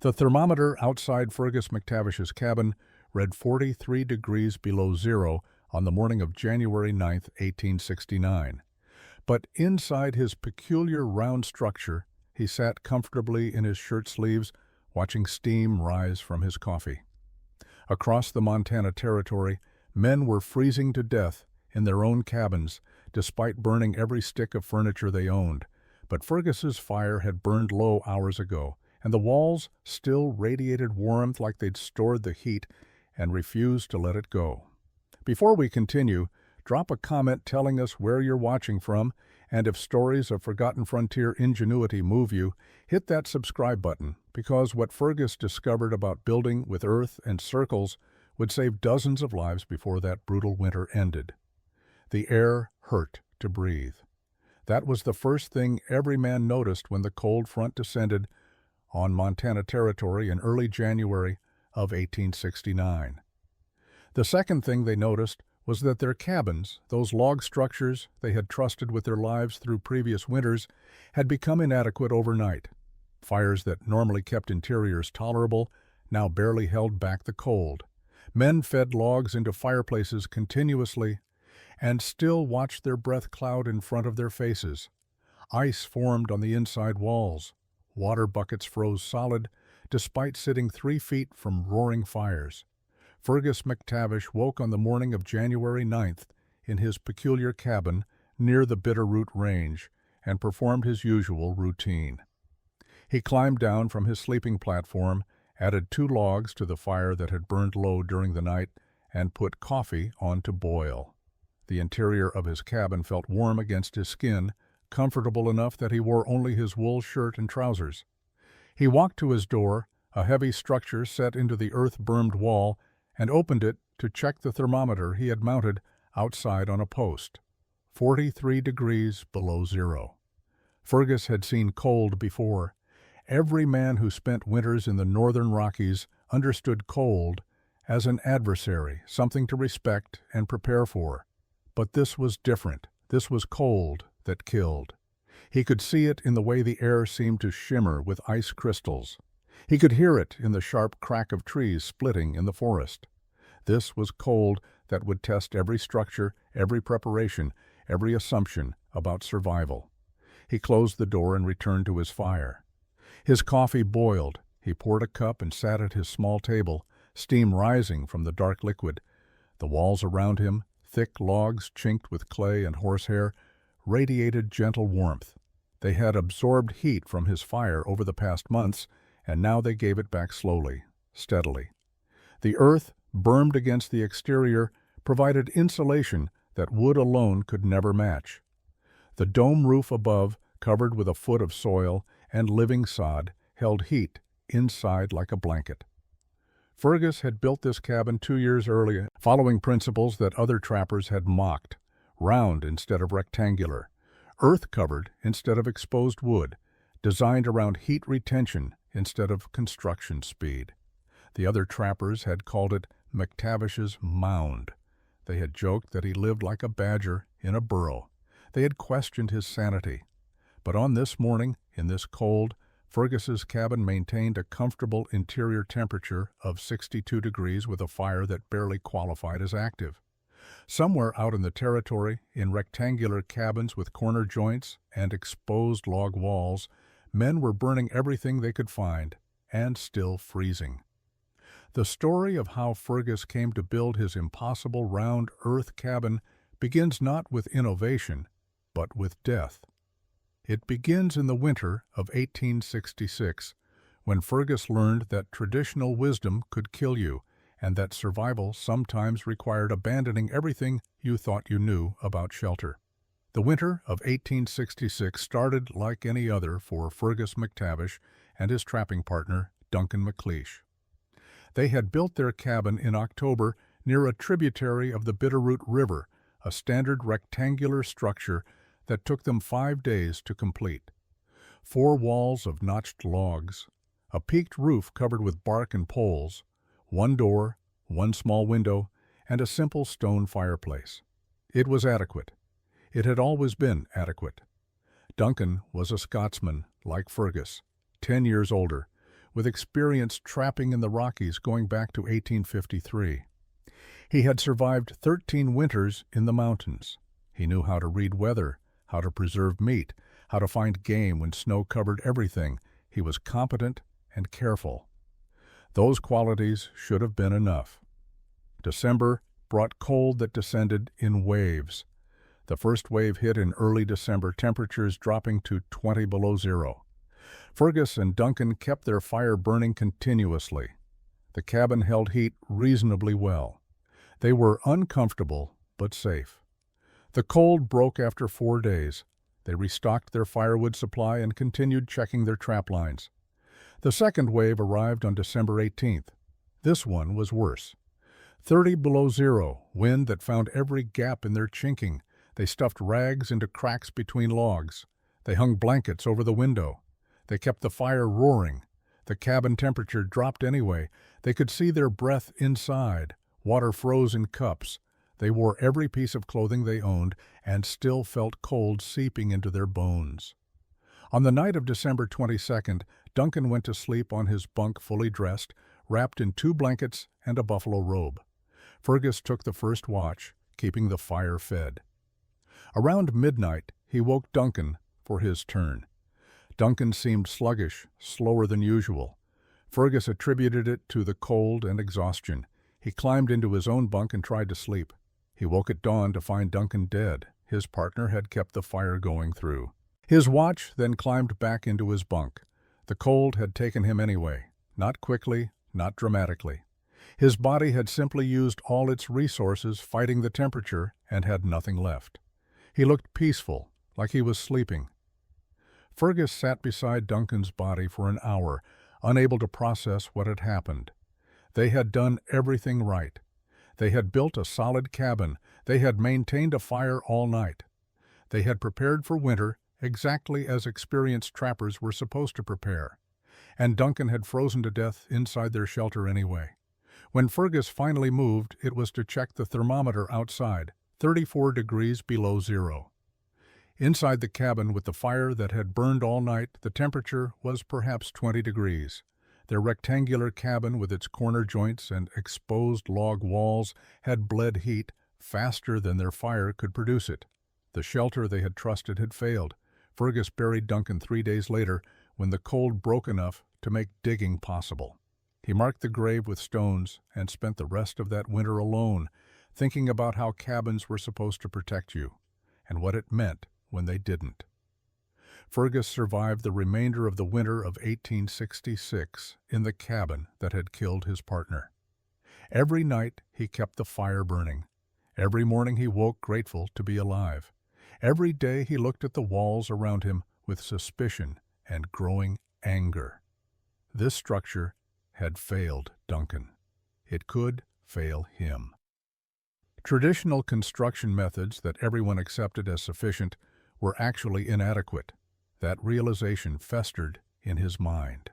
The thermometer outside Fergus McTavish's cabin read 43 degrees below zero on the morning of January 9, 1869. But inside his peculiar round structure, he sat comfortably in his shirt sleeves, watching steam rise from his coffee. Across the Montana Territory, men were freezing to death in their own cabins, despite burning every stick of furniture they owned. But Fergus's fire had burned low hours ago, and the walls still radiated warmth like they'd stored the heat and refused to let it go. Before we continue, drop a comment telling us where you're watching from, and if stories of forgotten frontier ingenuity move you, hit that subscribe button, because what Fergus discovered about building with earth and circles would save dozens of lives before that brutal winter ended. The air hurt to breathe. That was the first thing every man noticed when the cold front descended on Montana Territory in early January of 1869. The second thing they noticed was that their cabins, those log structures they had trusted with their lives through previous winters, had become inadequate overnight. Fires that normally kept interiors tolerable now barely held back the cold. Men fed logs into fireplaces continuously and still watched their breath cloud in front of their faces. Ice formed on the inside walls. Water buckets froze solid, despite sitting 3 feet from roaring fires. Fergus McTavish woke on the morning of January 9th in his peculiar cabin near the Bitterroot Range and performed his usual routine. He climbed down from his sleeping platform, added 2 logs to the fire that had burned low during the night, and put coffee on to boil. The interior of his cabin felt warm against his skin, comfortable enough that he wore only his wool shirt and trousers. He walked to his door, a heavy structure set into the earth-bermed wall, and opened it to check the thermometer he had mounted outside on a post. 43 degrees below zero. Fergus had seen cold before. Every man who spent winters in the northern Rockies understood cold as an adversary, something to respect and prepare for. But this was different. This was cold that killed. He could see it in the way the air seemed to shimmer with ice crystals. He could hear it in the sharp crack of trees splitting in the forest. This was cold that would test every structure, every preparation, every assumption about survival. He closed the door and returned to his fire. His coffee boiled. He poured a cup and sat at his small table, steam rising from the dark liquid. The walls around him, thick logs chinked with clay and horsehair, radiated gentle warmth. They had absorbed heat from his fire over the past months, and now they gave it back slowly, steadily. The earth, burned against the exterior, provided insulation that wood alone could never match. The dome roof above, covered with a foot of soil and living sod, held heat inside like a blanket. Fergus had built this cabin 2 years earlier, following principles that other trappers had mocked: round instead of rectangular, earth-covered instead of exposed wood, designed around heat retention instead of construction speed. The other trappers had called it McTavish's mound. They had joked that he lived like a badger in a burrow. They had questioned his sanity. But on this morning, in this cold, Fergus's cabin maintained a comfortable interior temperature of 62 degrees with a fire that barely qualified as active. Somewhere out in the territory, in rectangular cabins with corner joints and exposed log walls, men were burning everything they could find, and still freezing. The story of how Fergus came to build his impossible round earth cabin begins not with innovation, but with death. It begins in the winter of 1866, when Fergus learned that traditional wisdom could kill you, and that survival sometimes required abandoning everything you thought you knew about shelter. The winter of 1866 started like any other for Fergus McTavish and his trapping partner, Duncan McLeish. They had built their cabin in October near a tributary of the Bitterroot River, a standard rectangular structure that took them 5 days to complete. 4 walls of notched logs, a peaked roof covered with bark and poles, 1 door, 1 small window, and a simple stone fireplace. It was adequate. It had always been adequate. Duncan was a Scotsman, like Fergus, 10 years older, with experience trapping in the Rockies going back to 1853. He had survived 13 winters in the mountains. He knew how to read weather, how to preserve meat, how to find game when snow covered everything. He was competent and careful. Those qualities should have been enough. December brought cold that descended in waves. The first wave hit in early December, temperatures dropping to 20 below zero. Fergus and Duncan kept their fire burning continuously. The cabin held heat reasonably well. They were uncomfortable, but safe. The cold broke after 4 days. They restocked their firewood supply and continued checking their trap lines. The second wave arrived on December 18th. This one was worse. 30 below zero, wind that found every gap in their chinking. They stuffed rags into cracks between logs. They hung blankets over the window. They kept the fire roaring. The cabin temperature dropped anyway. They could see their breath inside. Water froze in cups. They wore every piece of clothing they owned and still felt cold seeping into their bones. On the night of December 22nd, Duncan went to sleep on his bunk fully dressed, wrapped in 2 blankets and a buffalo robe. Fergus took the first watch, keeping the fire fed. Around midnight, he woke Duncan for his turn. Duncan seemed sluggish, slower than usual. Fergus attributed it to the cold and exhaustion. He climbed into his own bunk and tried to sleep. He woke at dawn to find Duncan dead. His partner had kept the fire going through. His watch then climbed back into his bunk. The cold had taken him anyway, not quickly, not dramatically. His body had simply used all its resources fighting the temperature and had nothing left. He looked peaceful, like he was sleeping. Fergus sat beside Duncan's body for an hour, unable to process what had happened. They had done everything right. They had built a solid cabin. They had maintained a fire all night. They had prepared for winter exactly as experienced trappers were supposed to prepare. And Duncan had frozen to death inside their shelter anyway. When Fergus finally moved, it was to check the thermometer outside, 34 degrees below zero. Inside the cabin with the fire that had burned all night, the temperature was perhaps 20 degrees. Their rectangular cabin with its corner joints and exposed log walls had bled heat faster than their fire could produce it. The shelter they had trusted had failed. Fergus buried Duncan 3 days later when the cold broke enough to make digging possible. He marked the grave with stones and spent the rest of that winter alone, thinking about how cabins were supposed to protect you and what it meant when they didn't. Fergus survived the remainder of the winter of 1866 in the cabin that had killed his partner. Every night he kept the fire burning. Every morning he woke grateful to be alive. Every day he looked at the walls around him with suspicion and growing anger. This structure had failed Duncan. It could fail him. Traditional construction methods that everyone accepted as sufficient were actually inadequate. That realization festered in his mind.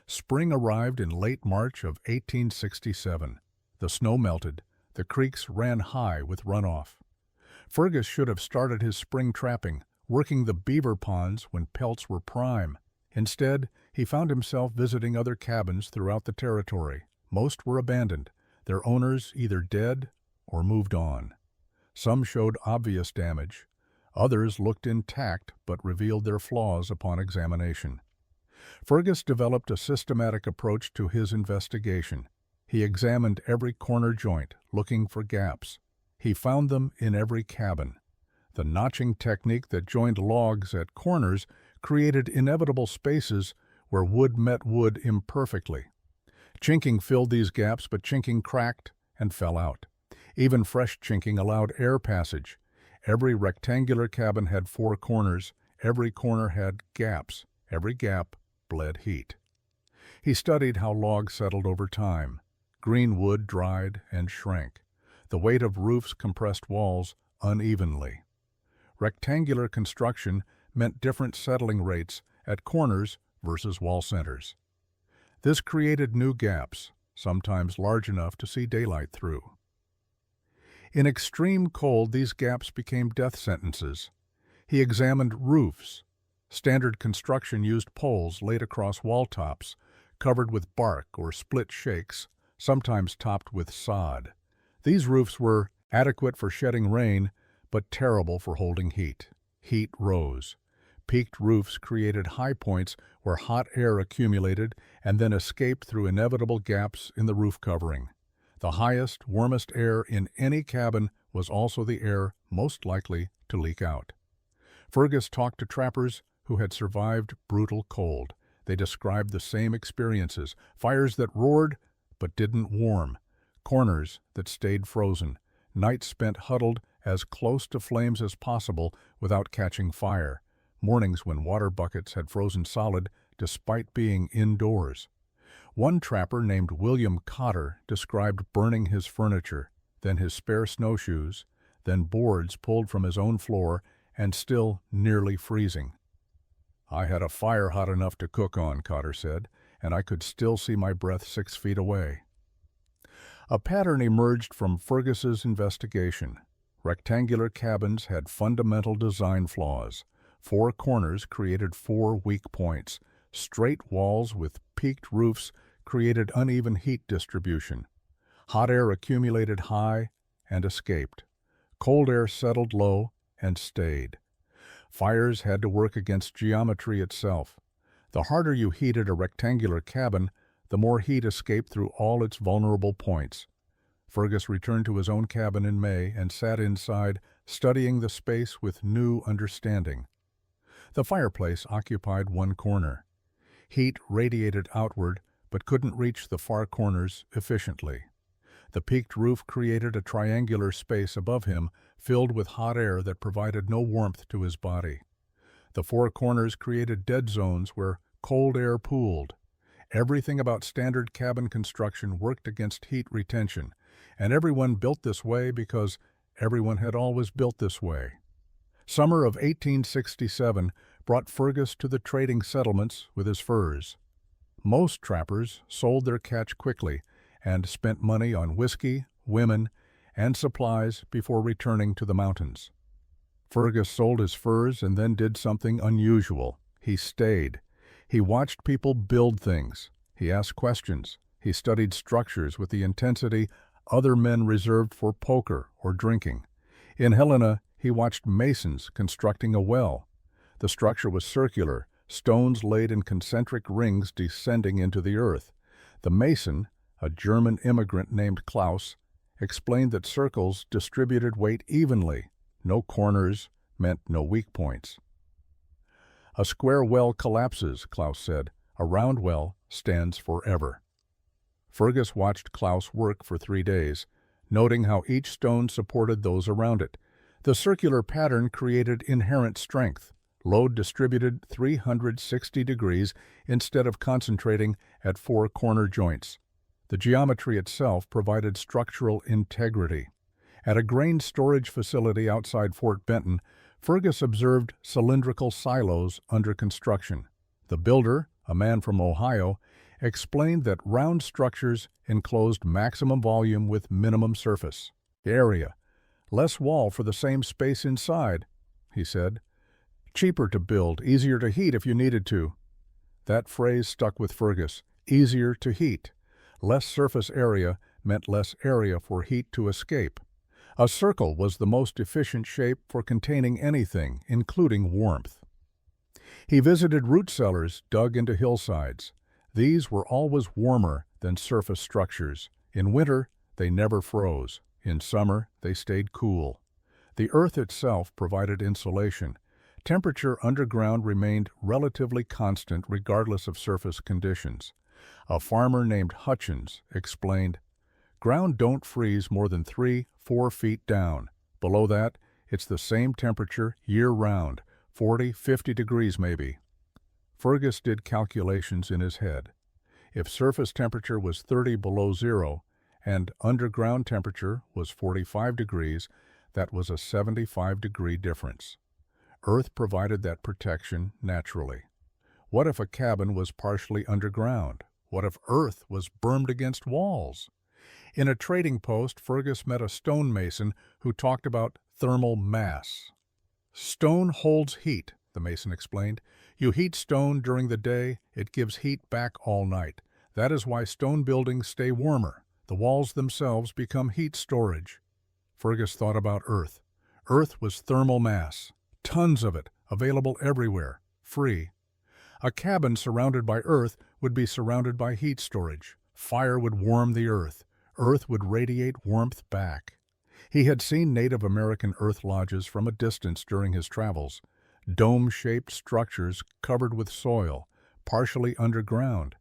Spring arrived in late March of 1867. The snow melted. The creeks ran high with runoff. Fergus should have started his spring trapping, working the beaver ponds when pelts were prime. Instead, he found himself visiting other cabins throughout the territory. Most were abandoned, their owners either dead or moved on. Some showed obvious damage. Others looked intact but revealed their flaws upon examination. Fergus developed a systematic approach to his investigation. He examined every corner joint, looking for gaps. He found them in every cabin. The notching technique that joined logs at corners created inevitable spaces where wood met wood imperfectly. Chinking filled these gaps, but chinking cracked and fell out. Even fresh chinking allowed air passage. Every rectangular cabin had 4 corners. Every corner had gaps. Every gap bled heat. He studied how logs settled over time. Green wood dried and shrank. The weight of roofs compressed walls unevenly. Rectangular construction meant different settling rates at corners versus wall centers. This created new gaps, sometimes large enough to see daylight through. In extreme cold, these gaps became death sentences. He examined roofs. Standard construction used poles laid across wall tops. covered with bark or split shakes, sometimes topped with sod. These roofs were adequate for shedding rain, but terrible for holding heat. Heat rose. Peaked roofs created high points where hot air accumulated and then escaped through inevitable gaps in the roof covering. The highest, warmest air in any cabin was also the air most likely to leak out. Fergus talked to trappers who had survived brutal cold. They described the same experiences: fires that roared but didn't warm, corners that stayed frozen, nights spent huddled as close to flames as possible without catching fire, mornings when water buckets had frozen solid despite being indoors. One trapper named William Cotter described burning his furniture, then his spare snowshoes, then boards pulled from his own floor and still nearly freezing. "I had a fire hot enough to cook on," Cotter said, "and I could still see my breath 6 feet away." A pattern emerged from Fergus's investigation. Rectangular cabins had fundamental design flaws. 4 corners created 4 weak points. Straight walls with peaked roofs created uneven heat distribution. Hot air accumulated high and escaped. Cold air settled low and stayed. Fires had to work against geometry itself. The harder you heated a rectangular cabin, the more heat escaped through all its vulnerable points. Fergus returned to his own cabin in May and sat inside, studying the space with new understanding. The fireplace occupied one corner. Heat radiated outward, but couldn't reach the far corners efficiently. The peaked roof created a triangular space above him, filled with hot air that provided no warmth to his body. The 4 corners created dead zones where cold air pooled. Everything about standard cabin construction worked against heat retention, and everyone built this way because everyone had always built this way. Summer of 1867 brought Fergus to the trading settlements with his furs. Most trappers sold their catch quickly and spent money on whiskey, women, and supplies before returning to the mountains. Fergus sold his furs and then did something unusual. He stayed. He watched people build things. He asked questions. He studied structures with the intensity other men reserved for poker or drinking. In Helena, he watched masons constructing a well. The structure was circular, stones laid in concentric rings descending into the earth. The mason, a German immigrant named Klaus, explained that circles distributed weight evenly. No corners meant no weak points. "A square well collapses," Klaus said. "A round well stands forever." Fergus watched Klaus work for 3 days, noting how each stone supported those around it. The circular pattern created inherent strength. Load distributed 360 degrees instead of concentrating at 4 corner joints. The geometry itself provided structural integrity. At a grain storage facility outside Fort Benton, Fergus observed cylindrical silos under construction. The builder, a man from Ohio, explained that round structures enclosed maximum volume with minimum surface area. "Less wall for the same space inside," he said. "Cheaper to build, easier to heat if you needed to." That phrase stuck with Fergus: easier to heat. Less surface area meant less area for heat to escape. A circle was the most efficient shape for containing anything, including warmth. He visited root cellars dug into hillsides. These were always warmer than surface structures. In winter, they never froze. In summer, they stayed cool. The earth itself provided insulation. Temperature underground remained relatively constant regardless of surface conditions. A farmer named Hutchins explained, "Ground don't freeze more than 3-4 feet down. Below that, it's the same temperature year-round, 40-50 degrees maybe." Fergus did calculations in his head. If surface temperature was 30 below zero and underground temperature was 45 degrees, that was a 75-degree difference. Earth provided that protection naturally. What if a cabin was partially underground? What if earth was bermed against walls? In a trading post, Fergus met a stonemason who talked about thermal mass. "Stone holds heat," the mason explained. "You heat stone during the day, it gives heat back all night. That is why stone buildings stay warmer. The walls themselves become heat storage. Fergus thought about Earth. Earth was thermal mass, tons of it, available everywhere, free. A cabin surrounded by Earth would be surrounded by heat storage. Fire would warm the Earth. Earth would radiate warmth back. He had seen Native American earth lodges from a distance during his travels, dome-shaped structures covered with soil, partially underground.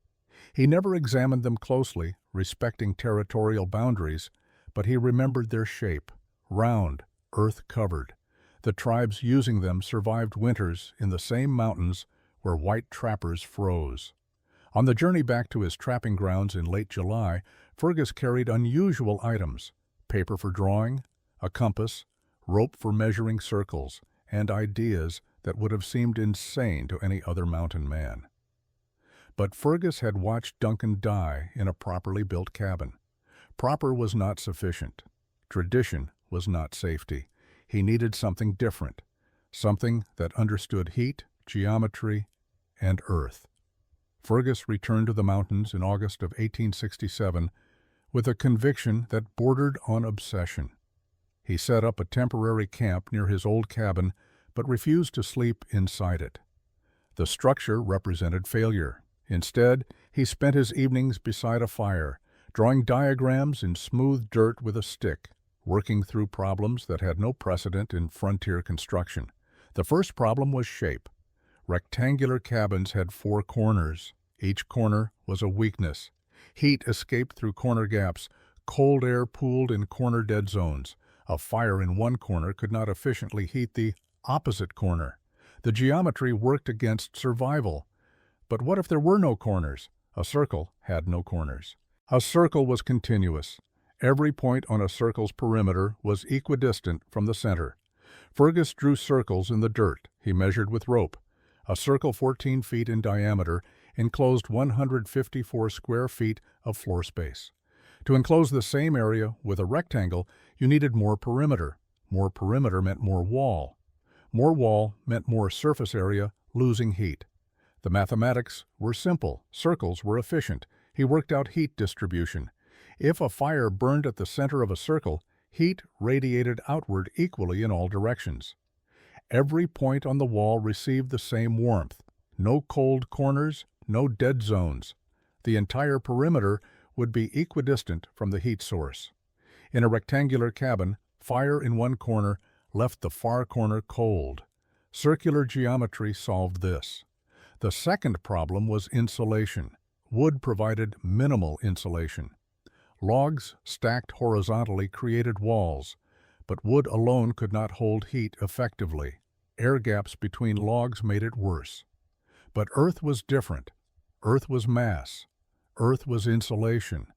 He never examined them closely, respecting territorial boundaries, but he remembered their shape, round, earth-covered. The tribes using them survived winters in the same mountains where white trappers froze. On the journey back to his trapping grounds in late July, Fergus carried unusual items: paper for drawing, a compass, rope for measuring circles, and ideas that would have seemed insane to any other mountain man. But Fergus had watched Duncan die in a properly built cabin. Proper was not sufficient. Tradition was not safety. He needed something different, something that understood heat, geometry, and earth. Fergus returned to the mountains in August of 1867 with a conviction that bordered on obsession. He set up a temporary camp near his old cabin, but refused to sleep inside it. The structure represented failure. Instead, he spent his evenings beside a fire, drawing diagrams in smooth dirt with a stick, working through problems that had no precedent in frontier construction. The first problem was shape. Rectangular cabins had 4 corners. Each corner was a weakness. Heat escaped through corner gaps. Cold air pooled in corner dead zones. A fire in one corner could not efficiently heat the opposite corner. The geometry worked against survival. But what if there were no corners? A circle had no corners. A circle was continuous. Every point on a circle's perimeter was equidistant from the center. Fergus drew circles in the dirt he measured with rope. A circle 14 feet in diameter enclosed 154 square feet of floor space. To enclose the same area with a rectangle, you needed more perimeter. More perimeter meant more wall. More wall meant more surface area, losing heat. The mathematics were simple. Circles were efficient. He worked out heat distribution. If a fire burned at the center of a circle, heat radiated outward equally in all directions. Every point on the wall received the same warmth. No cold corners, no dead zones. The entire perimeter would be equidistant from the heat source. In a rectangular cabin, fire in one corner left the far corner cold. Circular geometry solved this. The second problem was insulation. Wood provided minimal insulation. Logs stacked horizontally created walls, but wood alone could not hold heat effectively. Air gaps between logs made it worse. But earth was different. Earth was mass. Earth was insulation.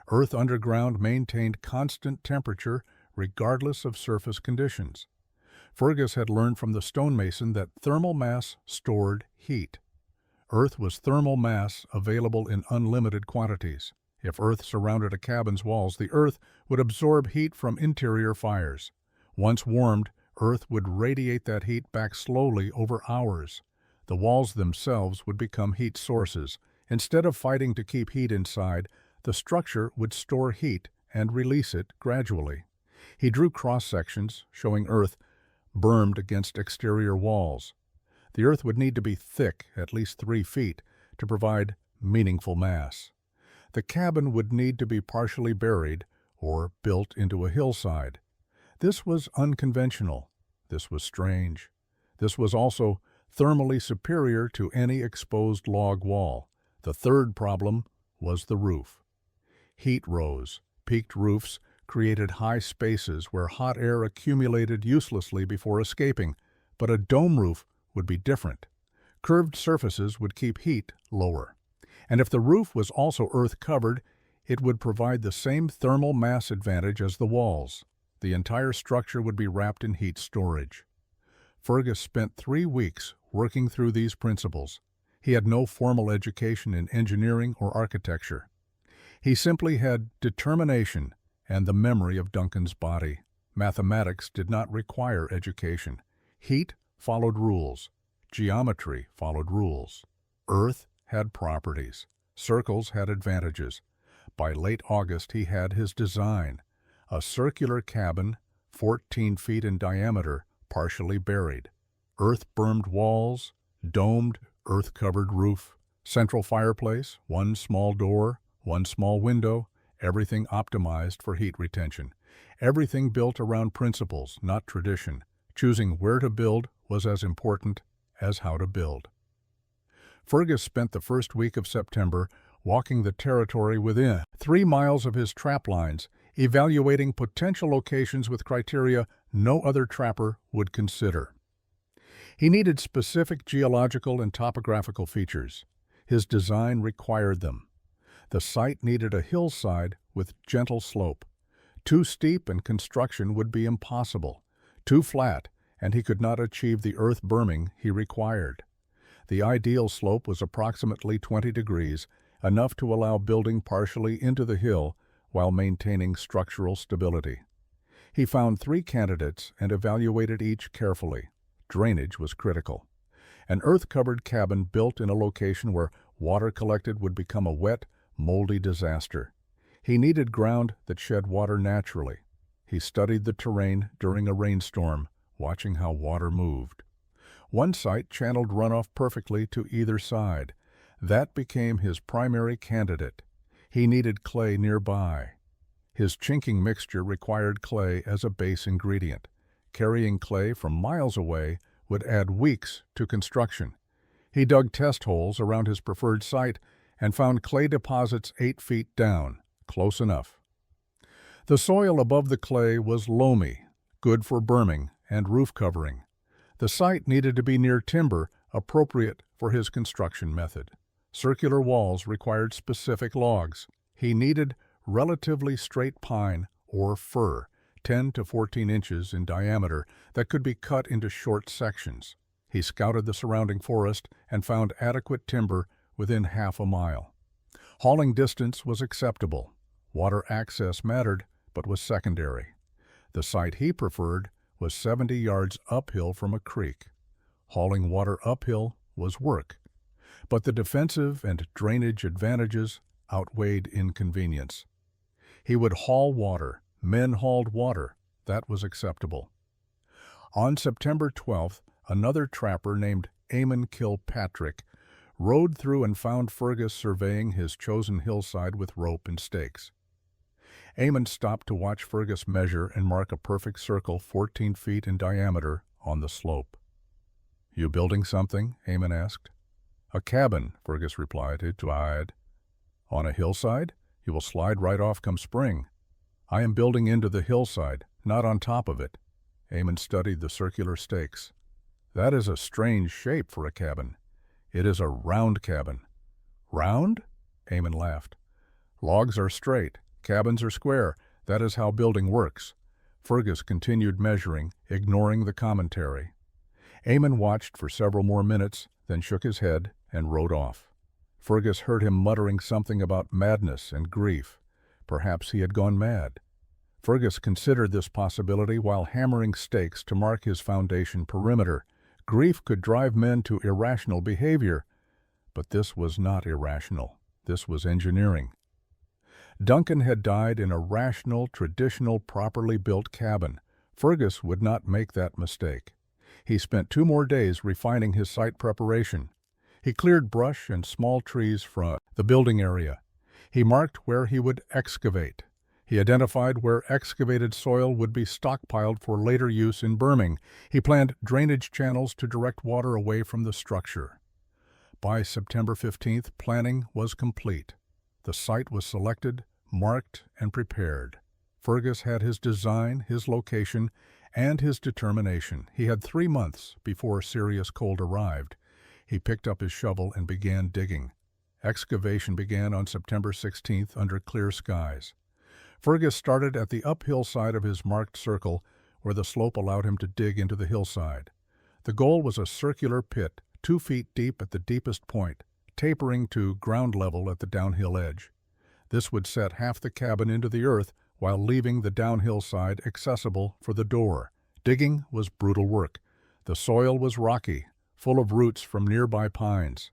Earth underground maintained constant temperature regardless of surface conditions. Fergus had learned from the stonemason that thermal mass stored heat. Earth was thermal mass available in unlimited quantities. If Earth surrounded a cabin's walls, the Earth would absorb heat from interior fires. Once warmed, Earth would radiate that heat back slowly over hours. The walls themselves would become heat sources. Instead of fighting to keep heat inside, the structure would store heat and release it gradually. He drew cross-sections showing Earth bermed against exterior walls. The Earth would need to be thick, at least 3 feet, to provide meaningful mass. The cabin would need to be partially buried or built into a hillside. This was unconventional. This was strange. This was also thermally superior to any exposed log wall. The third problem was the roof. Heat rose. Peaked roofs created high spaces where hot air accumulated uselessly before escaping, but a dome roof would be different. Curved surfaces would keep heat lower. And if the roof was also earth-covered, it would provide the same thermal mass advantage as the walls. The entire structure would be wrapped in heat storage. Fergus spent 3 weeks working through these principles. He had no formal education in engineering or architecture. He simply had determination and the memory of Duncan's body. Mathematics did not require education. Heat followed rules. Geometry followed rules. Earth had properties. Circles had advantages. By late August he had his design, a circular cabin, 14 feet in diameter, partially buried. Earth-bermed walls, domed, earth-covered roof, central fireplace, one small door, one small window, everything optimized for heat retention. Everything built around principles, not tradition. Choosing where to build was as important as how to build. Fergus spent the first week of September walking the territory within 3 miles of his trap lines, evaluating potential locations with criteria no other trapper would consider. He needed specific geological and topographical features. His design required them. The site needed a hillside with gentle slope. Too steep and construction would be impossible. Too flat, and he could not achieve the earth berming he required. The ideal slope was approximately 20 degrees, enough to allow building partially into the hill while maintaining structural stability. He found 3 candidates and evaluated each carefully. Drainage was critical. An earth-covered cabin built in a location where water collected would become a wet, moldy disaster. He needed ground that shed water naturally. He studied the terrain during a rainstorm, watching how water moved. One site channeled runoff perfectly to either side. That became his primary candidate. He needed clay nearby. His chinking mixture required clay as a base ingredient. Carrying clay from miles away would add weeks to construction. He dug test holes around his preferred site and found clay deposits 8 feet down, close enough. The soil above the clay was loamy, good for berming and roof covering. The site needed to be near timber, appropriate for his construction method. Circular walls required specific logs. He needed relatively straight pine or fir, 10 to 14 inches in diameter, that could be cut into short sections. He scouted the surrounding forest and found adequate timber within half a mile. Hauling distance was acceptable. Water access mattered, but was secondary. The site he preferred was 70 yards uphill from a creek. Hauling water uphill was work, but the defensive and drainage advantages outweighed inconvenience. He would haul water. Men hauled water. That was acceptable. On September 12th, another trapper named Eamon Kilpatrick rode through and found Fergus surveying his chosen hillside with rope and stakes. Eamon stopped to watch Fergus measure and mark a perfect circle 14 feet in diameter on the slope. "You building something?" Eamon asked. "A cabin," Fergus replied. "Defied." "On a hillside? You will slide right off come spring." "I am building into the hillside, not on top of it." Eamon studied the circular stakes. "That is a strange shape for a cabin." "It is a round cabin." "Round?" Eamon laughed. "Logs are straight. Cabins are square. That is how building works." Fergus continued measuring, ignoring the commentary. Eamon watched for several more minutes, then shook his head and rode off. Fergus heard him muttering something about madness and grief. Perhaps he had gone mad. Fergus considered this possibility while hammering stakes to mark his foundation perimeter. Grief could drive men to irrational behavior, but this was not irrational. This was engineering. Duncan had died in a rational, traditional, properly built cabin. Fergus would not make that mistake. He spent 2 more days refining his site preparation. He cleared brush and small trees from the building area. He marked where he would excavate. He identified where excavated soil would be stockpiled for later use in berming. He planned drainage channels to direct water away from the structure. By September 15th, planning was complete. The site was selected, marked, and prepared. Fergus had his design, his location, and his determination. He had 3 months before serious cold arrived. He picked up his shovel and began digging. Excavation began on September 16th under clear skies. Fergus started at the uphill side of his marked circle, where the slope allowed him to dig into the hillside. The goal was a circular pit, 2 feet deep at the deepest point, tapering to ground level at the downhill edge. This would set half the cabin into the earth while leaving the downhill side accessible for the door. Digging was brutal work. The soil was rocky, full of roots from nearby pines.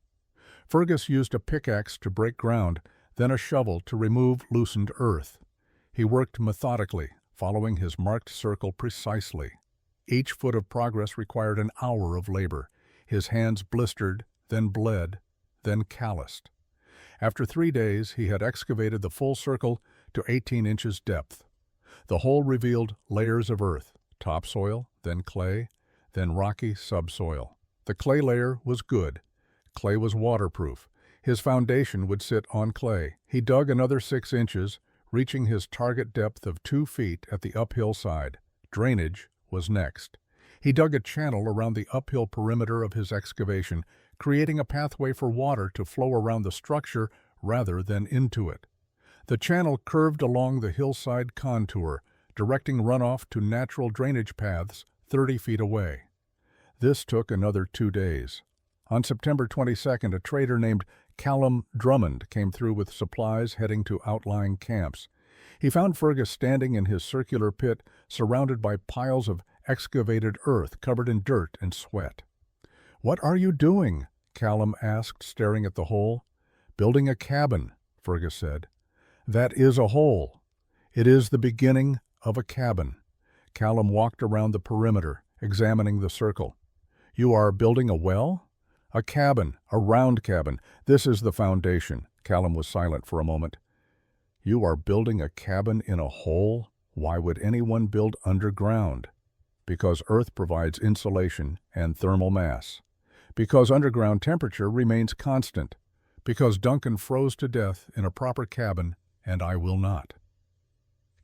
Fergus used a pickaxe to break ground, then a shovel to remove loosened earth. He worked methodically, following his marked circle precisely. Each foot of progress required an hour of labor. His hands blistered, then bled, then calloused. After 3 days, he had excavated the full circle to 18 inches depth. The hole revealed layers of earth, topsoil, then clay, then rocky subsoil. The clay layer was good. Clay was waterproof. His foundation would sit on clay. He dug another 6 inches, reaching his target depth of 2 feet at the uphill side. Drainage was next. He dug a channel around the uphill perimeter of his excavation, creating a pathway for water to flow around the structure rather than into it. The channel curved along the hillside contour, directing runoff to natural drainage paths 30 feet away. This took another 2 days. On September 22nd, a trader named Callum Drummond came through with supplies heading to outlying camps. He found Fergus standing in his circular pit, surrounded by piles of excavated earth covered in dirt and sweat. "What are you doing?" Callum asked, staring at the hole. "Building a cabin," Fergus said. "That is a hole. It is the beginning of a cabin." Callum walked around the perimeter, examining the circle. "You are building a well?" "A cabin, a round cabin. This is the foundation." Callum was silent for a moment. "You are building a cabin in a hole? Why would anyone build underground?" "Because earth provides insulation and thermal mass. Because underground temperature remains constant. Because Duncan froze to death in a proper cabin, and I will not."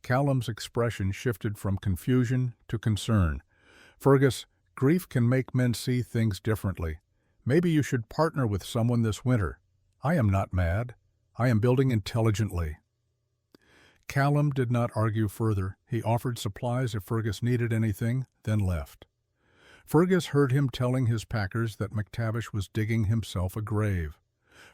Callum's expression shifted from confusion to concern. "Fergus, grief can make men see things differently. Maybe you should partner with someone this winter. I am not mad. I am building intelligently." Callum did not argue further. He offered supplies if Fergus needed anything, then left. Fergus heard him telling his packers that McTavish was digging himself a grave.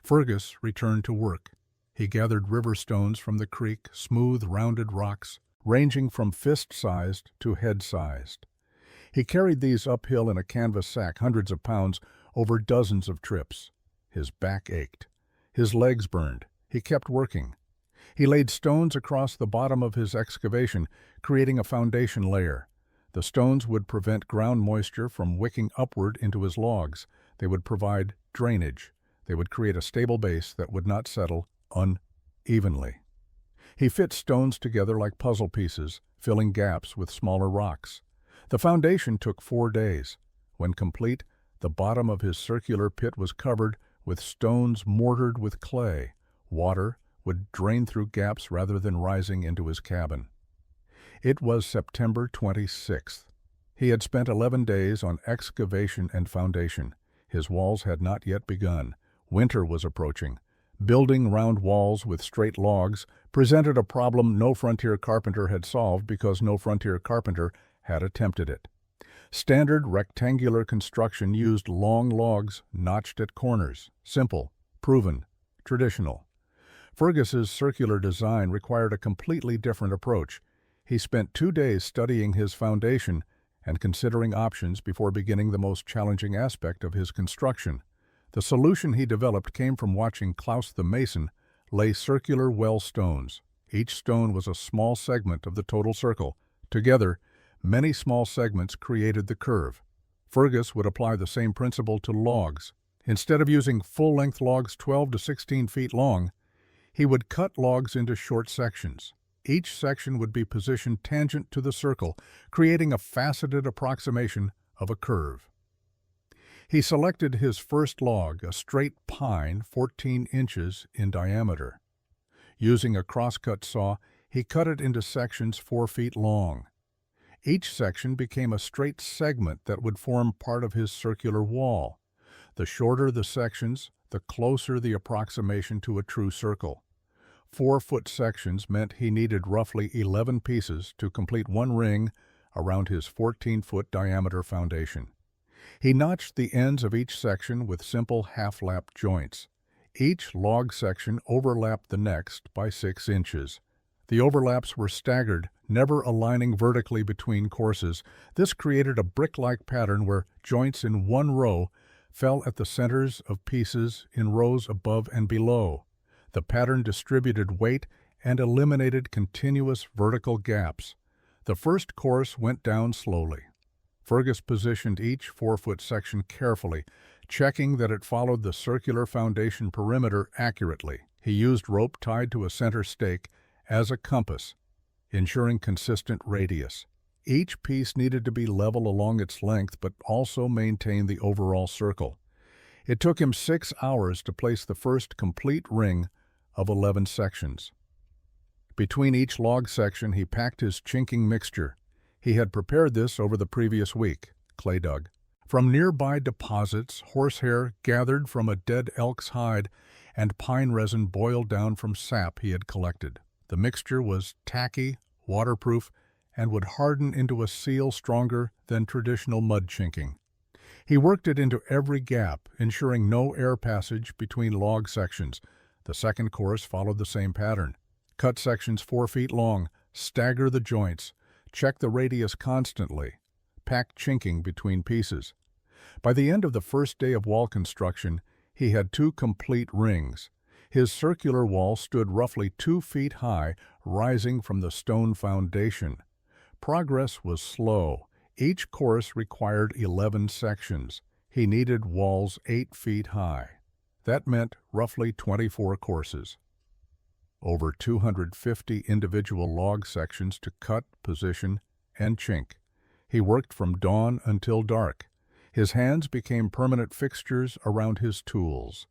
Fergus returned to work. He gathered river stones from the creek, smooth, rounded rocks, ranging from fist-sized to head-sized. He carried these uphill in a canvas sack, hundreds of pounds, over dozens of trips. His back ached. His legs burned. He kept working. He laid stones across the bottom of his excavation, creating a foundation layer. The stones would prevent ground moisture from wicking upward into his logs. They would provide drainage. They would create a stable base that would not settle unevenly. He fit stones together like puzzle pieces, filling gaps with smaller rocks. The foundation took 4 days. When complete, the bottom of his circular pit was covered with stones mortared with clay. Water would drain through gaps rather than rising into his cabin. It was September 26th. He had spent 11 days on excavation and foundation. His walls had not yet begun. Winter was approaching. Building round walls with straight logs presented a problem no frontier carpenter had solved because no frontier carpenter had attempted it. Standard rectangular construction used long logs notched at corners. Simple, proven, traditional. Fergus's circular design required a completely different approach. He spent 2 days studying his foundation and considering options before beginning the most challenging aspect of his construction. The solution he developed came from watching Klaus the Mason lay circular well stones. Each stone was a small segment of the total circle. Together, many small segments created the curve. Fergus would apply the same principle to logs. Instead of using full-length logs 12 to 16 feet long, he would cut logs into short sections. Each section would be positioned tangent to the circle, creating a faceted approximation of a curve. He selected his first log, a straight pine 14 inches in diameter. Using a crosscut saw, he cut it into sections 4 feet long. Each section became a straight segment that would form part of his circular wall. The shorter the sections, the closer the approximation to a true circle. 4-foot sections meant he needed roughly 11 pieces to complete one ring around his 14-foot diameter foundation. He notched the ends of each section with simple half-lap joints. Each log section overlapped the next by 6 inches. The overlaps were staggered, never aligning vertically between courses. This created a brick-like pattern where joints in one row fell at the centers of pieces in rows above and below. The pattern distributed weight and eliminated continuous vertical gaps. The first course went down slowly. Fergus positioned each 4-foot section carefully, checking that it followed the circular foundation perimeter accurately. He used rope tied to a center stake as a compass, ensuring consistent radius. Each piece needed to be level along its length but also maintain the overall circle. It took him 6 hours to place the first complete ring of 11 sections. Between each log section, he packed his chinking mixture. He had prepared this over the previous week, Clay dug. From nearby deposits, horsehair gathered from a dead elk's hide and pine resin boiled down from sap he had collected. The mixture was tacky, waterproof, and would harden into a seal stronger than traditional mud chinking. He worked it into every gap, ensuring no air passage between log sections. The second course followed the same pattern. Cut sections 4 feet long, stagger the joints, check the radius constantly, pack chinking between pieces. By the end of the first day of wall construction, he had 2 complete rings. His circular wall stood roughly 2 feet high, rising from the stone foundation. Progress was slow. Each course required 11 sections. He needed walls 8 feet high. That meant roughly 24 courses. Over 250 individual log sections to cut, position, and chink. He worked from dawn until dark. His hands became permanent fixtures around his tools.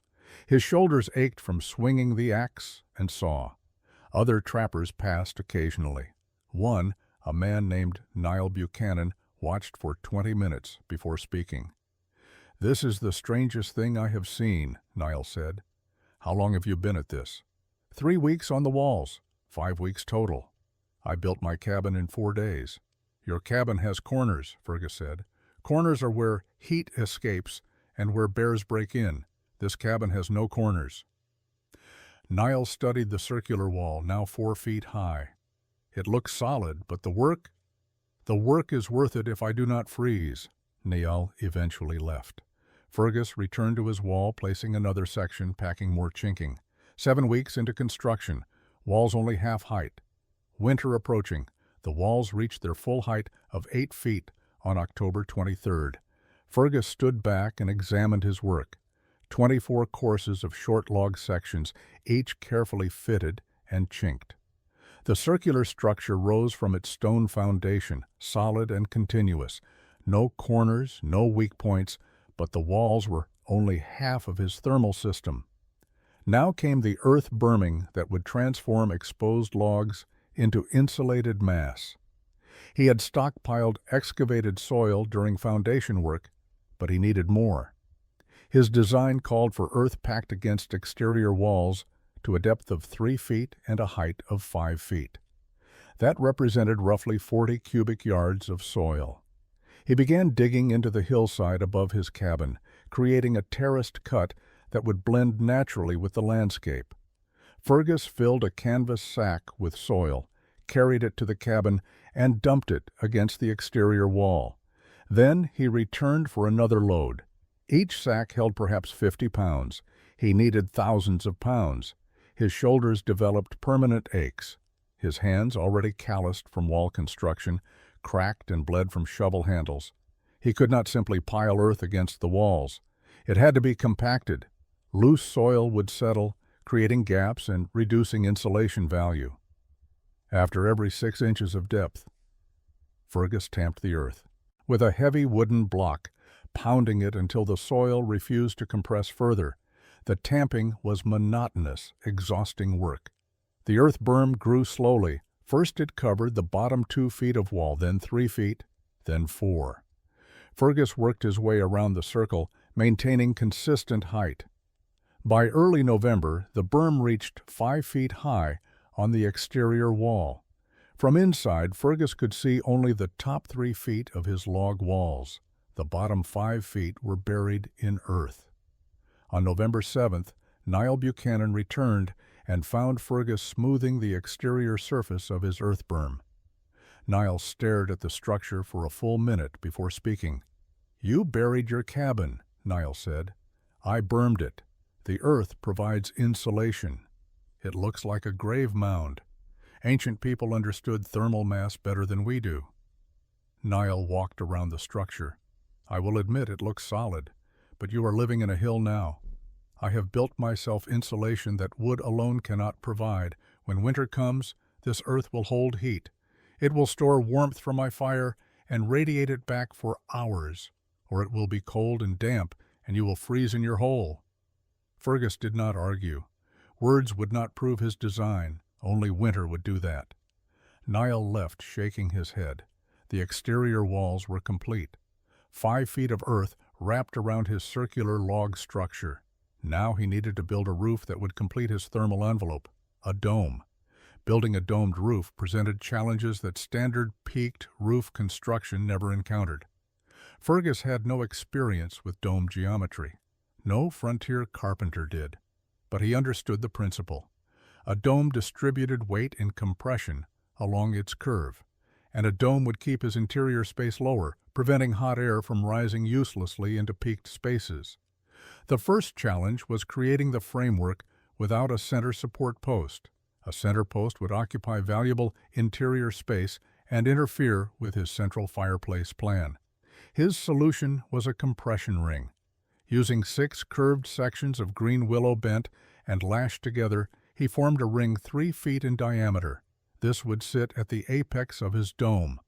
His shoulders ached from swinging the axe and saw. Other trappers passed occasionally. One, a man named Niall Buchanan, watched for 20 minutes before speaking. "This is the strangest thing I have seen," Niall said. "How long have you been at this?" 3 weeks on the walls, 5 weeks total. I built my cabin in 4 days. Your cabin has corners, Fergus said. Corners are where heat escapes and where bears break in. This cabin has no corners. Niall studied the circular wall, now 4 feet high. It looks solid, but the work is worth it if I do not freeze. Niall eventually left. Fergus returned to his wall, placing another section, packing more chinking. 7 weeks into construction, walls only half height. Winter approaching, the walls reached their full height of 8 feet on October 23rd. Fergus stood back and examined his work. 24 courses of short log sections, each carefully fitted and chinked. The circular structure rose from its stone foundation, solid and continuous. No corners, no weak points, but the walls were only half of his thermal system. Now came the earth berming that would transform exposed logs into insulated mass. He had stockpiled excavated soil during foundation work, but he needed more. His design called for earth packed against exterior walls to a depth of 3 feet and a height of 5 feet. That represented roughly 40 cubic yards of soil. He began digging into the hillside above his cabin, creating a terraced cut that would blend naturally with the landscape. Fergus filled a canvas sack with soil, carried it to the cabin, and dumped it against the exterior wall. Then he returned for another load. Each sack held perhaps 50 pounds. He needed thousands of pounds. His shoulders developed permanent aches. His hands, already calloused from wall construction, cracked and bled from shovel handles. He could not simply pile earth against the walls. It had to be compacted. Loose soil would settle, creating gaps and reducing insulation value. After every 6 inches of depth, Fergus tamped the earth with a heavy wooden block, pounding it until the soil refused to compress further. The tamping was monotonous, exhausting work. The earth berm grew slowly. First it covered the bottom 2 feet of wall, then 3 feet, then 4. Fergus worked his way around the circle, maintaining consistent height. By early November, the berm reached 5 feet high on the exterior wall. From inside, Fergus could see only the top 3 feet of his log walls. The bottom 5 feet were buried in earth. On November 7th, Niall Buchanan returned and found Fergus smoothing the exterior surface of his earth berm. Niall stared at the structure for a full minute before speaking. "You buried your cabin. Niall said. "I bermed it. The earth provides insulation. It looks like a grave mound. Ancient people understood thermal mass better than we do." Niall walked around the structure. "I will admit it looks solid, but you are living in a hill now. I have built myself insulation that wood alone cannot provide. When winter comes, this earth will hold heat. It will store warmth from my fire and radiate it back for hours, or it will be cold and damp, and you will freeze in your hole." Fergus did not argue. Words would not prove his design. Only winter would do that. Niall left, shaking his head. The exterior walls were complete. 5 feet of earth wrapped around his circular log structure. Now he needed to build a roof that would complete his thermal envelope, a dome. Building a domed roof presented challenges that standard peaked roof construction never encountered. Fergus had no experience with dome geometry. No frontier carpenter did. But he understood the principle. A dome distributed weight and compression along its curve, and a dome would keep his interior space lower, preventing hot air from rising uselessly into peaked spaces. The first challenge was creating the framework without a center support post. A center post would occupy valuable interior space and interfere with his central fireplace plan. His solution was a compression ring. Using 6 curved sections of green willow bent and lashed together, he formed a ring 3 feet in diameter. This would sit at the apex of his dome.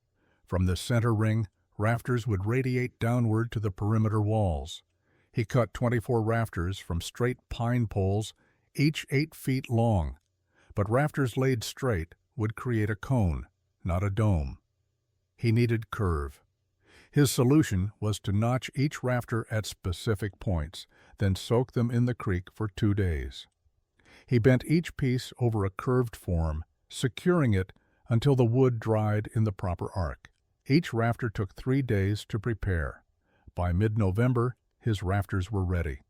From the center ring, rafters would radiate downward to the perimeter walls. He cut 24 rafters from straight pine poles, each 8 feet long. But rafters laid straight would create a cone, not a dome. He needed curve. His solution was to notch each rafter at specific points, then soak them in the creek for 2 days. He bent each piece over a curved form, securing it until the wood dried in the proper arc. Each rafter took 3 days to prepare. By mid-November, his rafters were ready.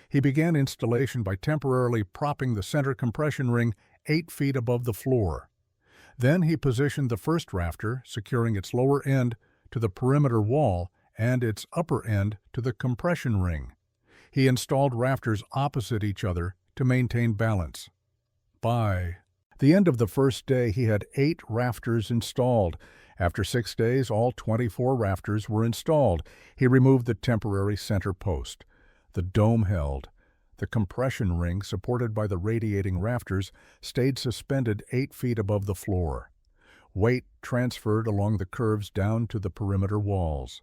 He began installation by temporarily propping the center compression ring 8 feet above the floor. Then he positioned the first rafter, securing its lower end to the perimeter wall and its upper end to the compression ring. He installed rafters opposite each other to maintain balance. By the end of the first day, he had 8 rafters installed. After 6 days, all 24 rafters were installed. He removed the temporary center post. The dome held. The compression ring, supported by the radiating rafters, stayed suspended 8 feet above the floor. Weight transferred along the curves down to the perimeter walls.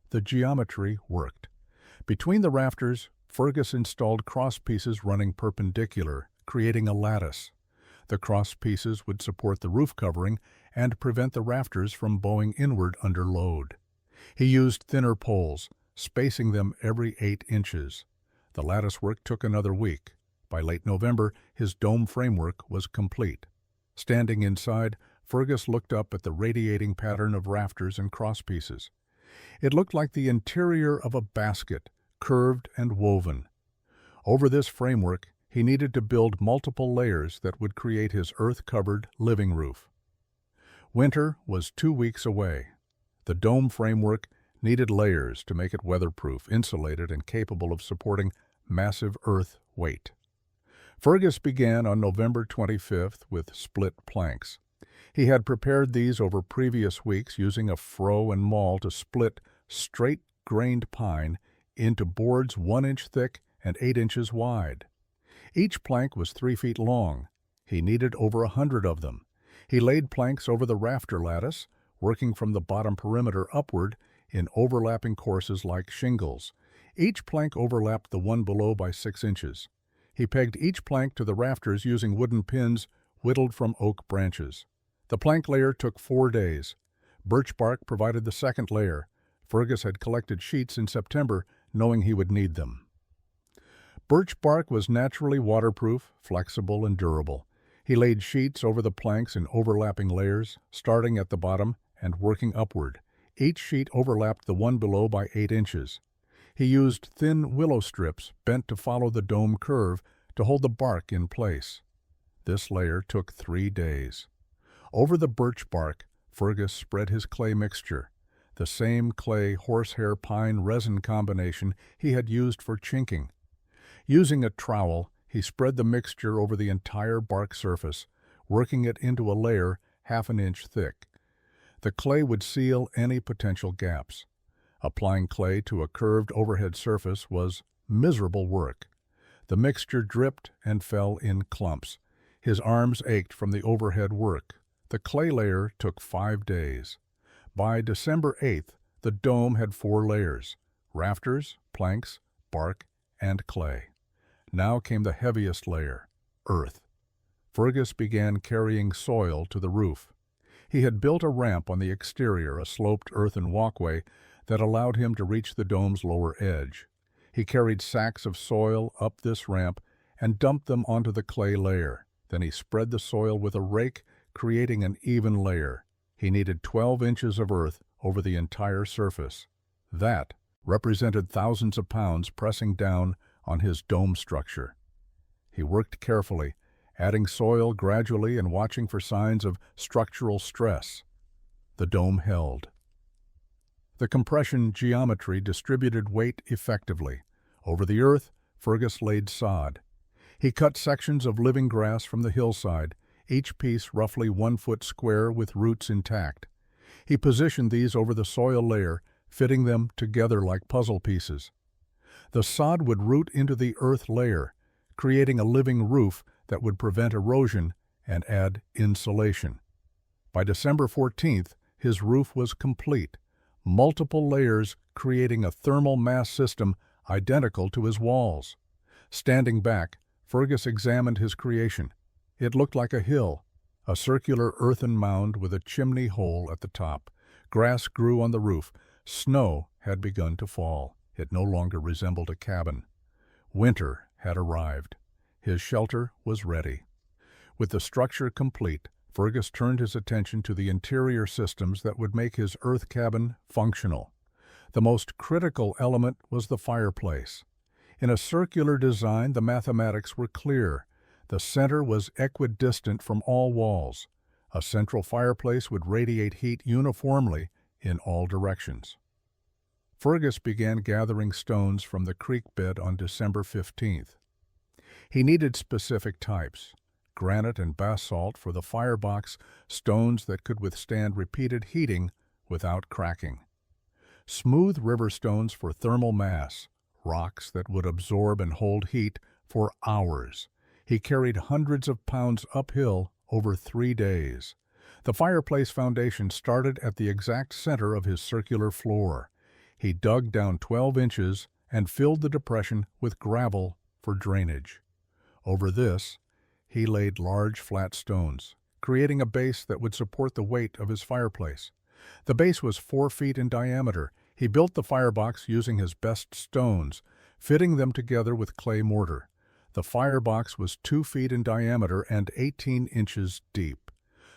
The geometry worked. Between the rafters, Fergus installed cross pieces running perpendicular, creating a lattice. The cross pieces would support the roof covering and prevent the rafters from bowing inward under load. He used thinner poles, spacing them every 8 inches. The lattice work took another week. By late November, his dome framework was complete. Standing inside, Fergus looked up at the radiating pattern of rafters and crosspieces. It looked like the interior of a basket, curved and woven. Over this framework, he needed to build multiple layers that would create his earth-covered living roof. Winter was 2 weeks away. The dome framework needed layers to make it weatherproof, insulated, and capable of supporting massive earth weight. Fergus began on November 25th with split planks. He had prepared these over previous weeks using a froe and maul to split straight-grained pine into boards 1 inch thick and 8 inches wide. Each plank was 3 feet long. He needed over 100 of them. He laid planks over the rafter lattice, working from the bottom perimeter upward in overlapping courses like shingles. Each plank overlapped the one below by 6 inches. He pegged each plank to the rafters using wooden pins whittled from oak branches. The plank layer took 4 days. Birch bark provided the second layer. Fergus had collected sheets in September, knowing he would need them. Birch bark was naturally waterproof, flexible, and durable. He laid sheets over the planks in overlapping layers, starting at the bottom and working upward. Each sheet overlapped the one below by 8 inches. He used thin willow strips bent to follow the dome curve to hold the bark in place. This layer took 3 days. Over the birch bark, Fergus spread his clay mixture. the same clay horsehair pine resin combination he had used for chinking. Using a trowel, he spread the mixture over the entire bark surface, working it into a layer half an inch thick. The clay would seal any potential gaps. Applying clay to a curved overhead surface was miserable work. The mixture dripped and fell in clumps. His arms ached from the overhead work. The clay layer took 5 days. By December 8th, the dome had 4 layers: rafters, planks, bark, and clay. Now came the heaviest layer, earth. Fergus began carrying soil to the roof. He had built a ramp on the exterior, a sloped earthen walkway that allowed him to reach the dome's lower edge. He carried sacks of soil up this ramp and dumped them onto the clay layer. Then he spread the soil with a rake, creating an even layer. He needed 12 inches of earth over the entire surface. That represented thousands of pounds pressing down on his dome structure. He worked carefully, adding soil gradually and watching for signs of structural stress. The dome held. The compression geometry distributed weight effectively. Over the earth, Fergus laid sod. He cut sections of living grass from the hillside, each piece roughly 1 foot square with roots intact. He positioned these over the soil layer, fitting them together like puzzle pieces. The sod would root into the earth layer, creating a living roof that would prevent erosion and add insulation. By December 14th, his roof was complete, multiple layers creating a thermal mass system identical to his walls. Standing back, Fergus examined his creation. It looked like a hill, a circular earthen mound with a chimney hole at the top. Grass grew on the roof. Snow had begun to fall. It no longer resembled a cabin. Winter had arrived. His shelter was ready. With the structure complete, Fergus turned his attention to the interior systems that would make his earth cabin functional. The most critical element was the fireplace. In a circular design, the mathematics were clear. The center was equidistant from all walls. A central fireplace would radiate heat uniformly in all directions. Fergus began gathering stones from the creek bed on December 15th. He needed specific types: granite and basalt for the firebox, stones that could withstand repeated heating without cracking; smooth river stones for thermal mass, rocks that would absorb and hold heat for hours. He carried hundreds of pounds uphill over 3 days. The fireplace foundation started at the exact center of his circular floor. He dug down 12 inches and filled the depression with gravel for drainage. Over this, he laid large flat stones, creating a base that would support the weight of his fireplace. The base was 4 feet in diameter. He built the firebox using his best stones, fitting them together with clay mortar. The firebox was 2 feet in diameter and 18 inches deep,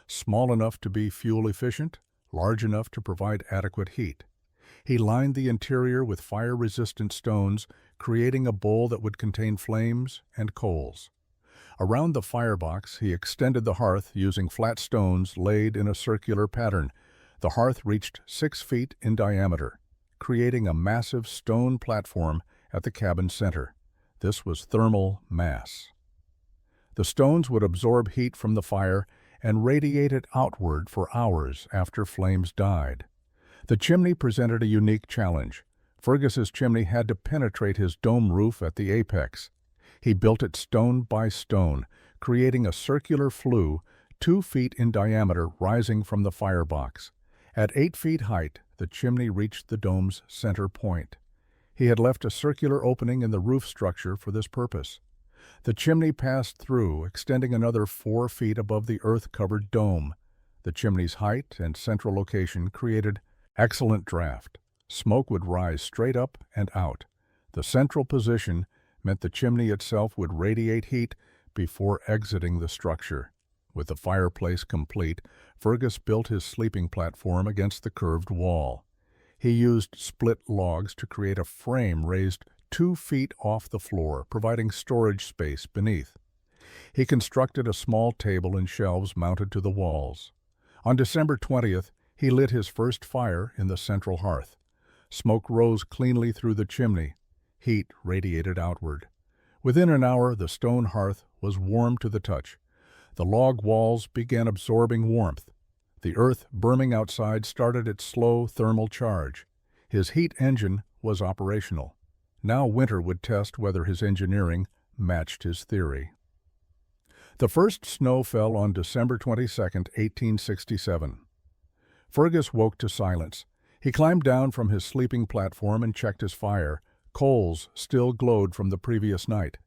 small enough to be fuel efficient, large enough to provide adequate heat. He lined the interior with fire-resistant stones, creating a bowl that would contain flames and coals. Around the firebox, he extended the hearth using flat stones laid in a circular pattern. The hearth reached 6 feet in diameter, creating a massive stone platform at the cabin center. This was thermal mass. The stones would absorb heat from the fire and radiate it outward for hours after flames died. The chimney presented a unique challenge. Fergus's chimney had to penetrate his dome roof at the apex. He built it stone by stone, creating a circular flue 2 feet in diameter rising from the firebox. At 8 feet height, the chimney reached the dome's center point. He had left a circular opening in the roof structure for this purpose. The chimney passed through, extending another 4 feet above the earth-covered dome. The chimney's height and central location created excellent draft. Smoke would rise straight up and out. The central position meant the chimney itself would radiate heat before exiting the structure. With the fireplace complete, Fergus built his sleeping platform against the curved wall. He used split logs to create a frame raised 2 feet off the floor, providing storage space beneath. He constructed a small table and shelves mounted to the walls. On December 20th, He lit his first fire in the central hearth. Smoke rose cleanly through the chimney. Heat radiated outward. Within an hour, the stone hearth was warm to the touch. The log walls began absorbing warmth. The earth burning outside started its slow thermal charge. His heat engine was operational. Now winter would test whether his engineering matched his theory. The first snow fell on December 22, 1867. Fergus woke to silence. He climbed down from his sleeping platform and checked his fire. Coals still glowed from the previous night.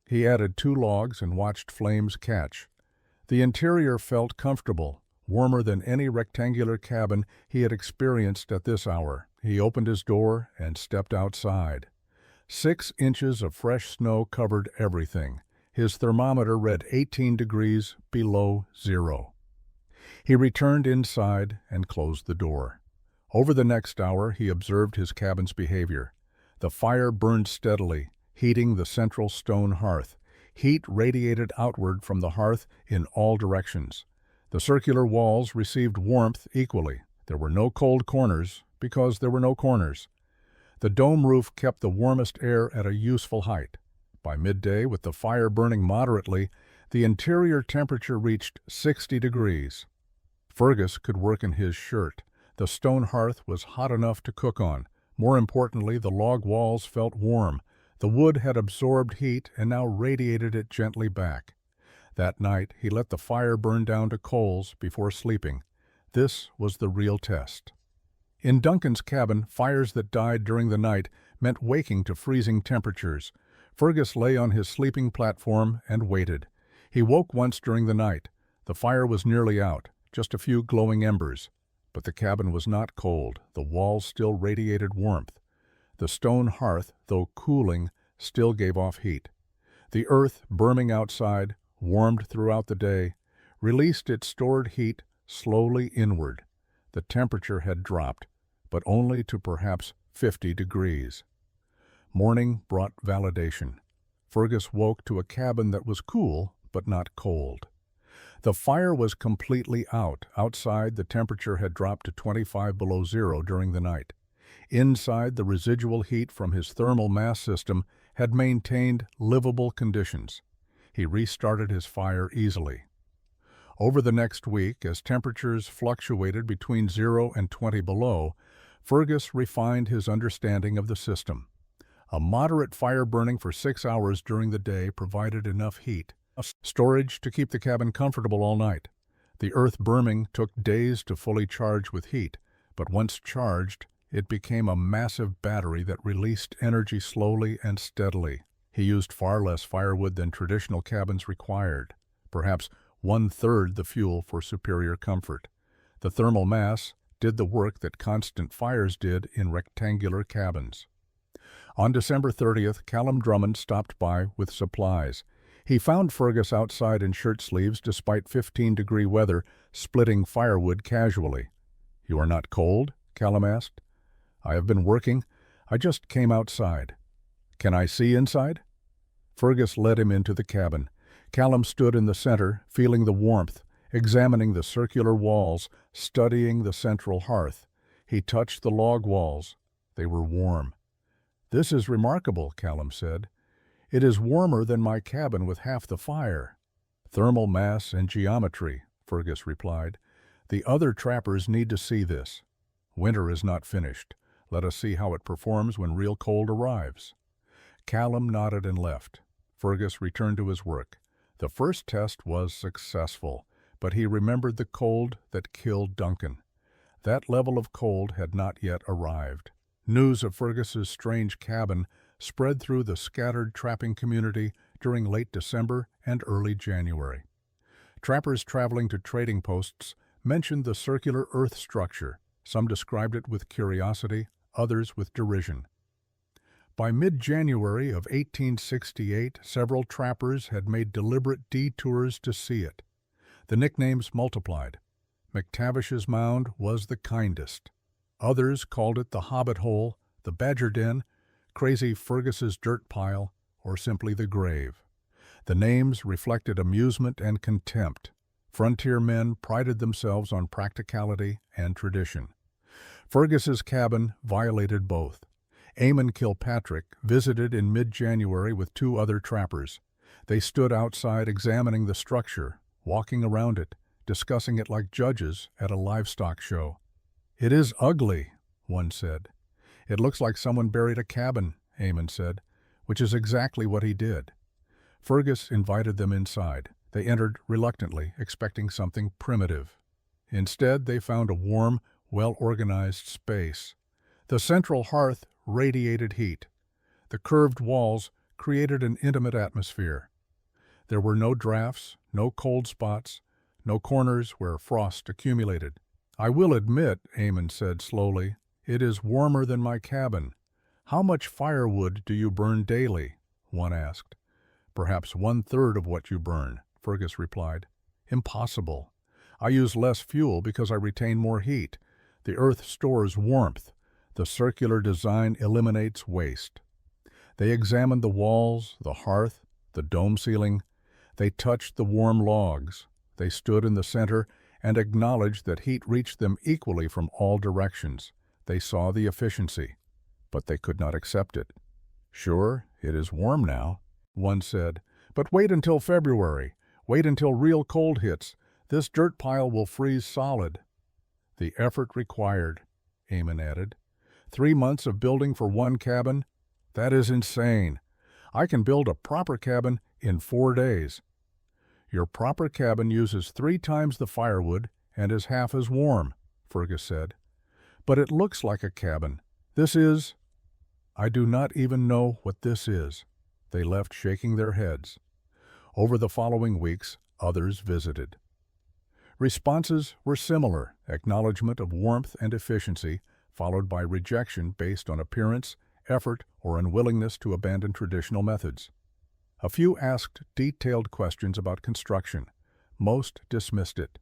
He added 2 logs and watched flames catch. The interior felt comfortable, warmer than any rectangular cabin he had experienced at this hour. He opened his door and stepped outside. 6 inches of fresh snow covered everything. His thermometer read 18 degrees below zero. He returned inside and closed the door. Over the next hour, he observed his cabin's behavior. The fire burned steadily, heating the central stone hearth. Heat radiated outward from the hearth in all directions. The circular walls received warmth equally. There were no cold corners because there were no corners. The dome roof kept the warmest air at a useful height. By midday, with the fire burning moderately, the interior temperature reached 60 degrees. Fergus could work in his shirt. The stone hearth was hot enough to cook on. More importantly, the log walls felt warm. The wood had absorbed heat and now radiated it gently back. That night, he let the fire burn down to coals before sleeping. This was the real test. In Duncan's cabin, fires that died during the night meant waking to freezing temperatures. Fergus lay on his sleeping platform and waited. He woke once during the night. The fire was nearly out, just a few glowing embers. But the cabin was not cold. The walls still radiated warmth. The stone hearth, though cooling, still gave off heat. The earth, burning outside, warmed throughout the day, released its stored heat slowly inward. The temperature had dropped, but only to perhaps 50 degrees. Morning brought validation. Fergus woke to a cabin that was cool, but not cold. The fire was completely out. Outside, the temperature had dropped to 25 below zero during the night. Inside, the residual heat from his thermal mass system had maintained livable conditions. He restarted his fire easily. Over the next week, as temperatures fluctuated between 0 and 20 below, Fergus refined his understanding of the system. A moderate fire burning for 6 hours during the day provided enough heat. Storage to keep the cabin comfortable all night. The earth burning took days to fully charge with heat, but once charged, it became a massive battery that released energy slowly and steadily. He used far less firewood than traditional cabins required, perhaps 1/3 the fuel for superior comfort. The thermal mass did the work that constant fires did in rectangular cabins. On December 30th, Callum Drummond stopped by with supplies. He found Fergus outside in shirt sleeves despite 15-degree weather, splitting firewood casually. "You are not cold?" Callum asked. "I have been working. I just came outside." "Can I see inside?" Fergus led him into the cabin. Callum stood in the center, feeling the warmth, examining the circular walls, studying the central hearth. He touched the log walls. They were warm. "This is remarkable," Callum said. "It is warmer than my cabin with half the fire." "Thermal mass and geometry," Fergus replied. "The other trappers need to see this. Winter is not finished. Let us see how it performs when real cold arrives." Callum nodded and left. Fergus returned to his work. The first test was successful, but he remembered the cold that killed Duncan. That level of cold had not yet arrived. News of Fergus's strange cabin spread through the scattered trapping community during late December and early January. Trappers traveling to trading posts mentioned the circular earth structure. Some described it with curiosity, others with derision. By mid-January of 1868, several trappers had made deliberate detours to see it. The nicknames multiplied. McTavish's Mound was the kindest. Others called it the Hobbit Hole, the Badger Den, Crazy Fergus's Dirt Pile, or simply the Grave. The names reflected amusement and contempt. Frontier men prided themselves on practicality and tradition. Fergus's cabin violated both. Eamon Kilpatrick visited in mid-January with 2 other trappers. They stood outside examining the structure, walking around it, discussing it like judges at a livestock show. "It is ugly," one said. "It looks like someone buried a cabin," Eamon said, which is exactly what he did. Fergus invited them inside. They entered reluctantly, expecting something primitive. Instead, they found a warm, well-organized space. The central hearth radiated heat. The curved walls created an intimate atmosphere. There were no drafts, no cold spots, no corners where frost accumulated. "I will admit," Eamon said slowly, "it is warmer than my cabin." "How much firewood do you burn daily?" one asked. "Perhaps 1/3 of what you burn," Fergus replied. "Impossible. I use less fuel because I retain more heat. The earth stores warmth. The circular design eliminates waste." They examined the walls, the hearth, the dome ceiling. They touched the warm logs. They stood in the center and acknowledged that heat reached them equally from all directions. They saw the efficiency, but they could not accept it. "Sure, it is warm now," one said, "but wait until February. Wait until real cold hits. This dirt pile will freeze solid." "The effort required," Eamon added. 3 months of building for one cabin? That is insane. I can build a proper cabin in 4 days. "Your proper cabin uses 3 times the firewood and is half as warm," Fergus said. "But it looks like a cabin. This is—" "I do not even know what this is." They left shaking their heads. Over the following weeks, others visited. Responses were similar: acknowledgement of warmth and efficiency, followed by rejection based on appearance, effort, or unwillingness to abandon traditional methods. A few asked detailed questions about construction. Most dismissed it.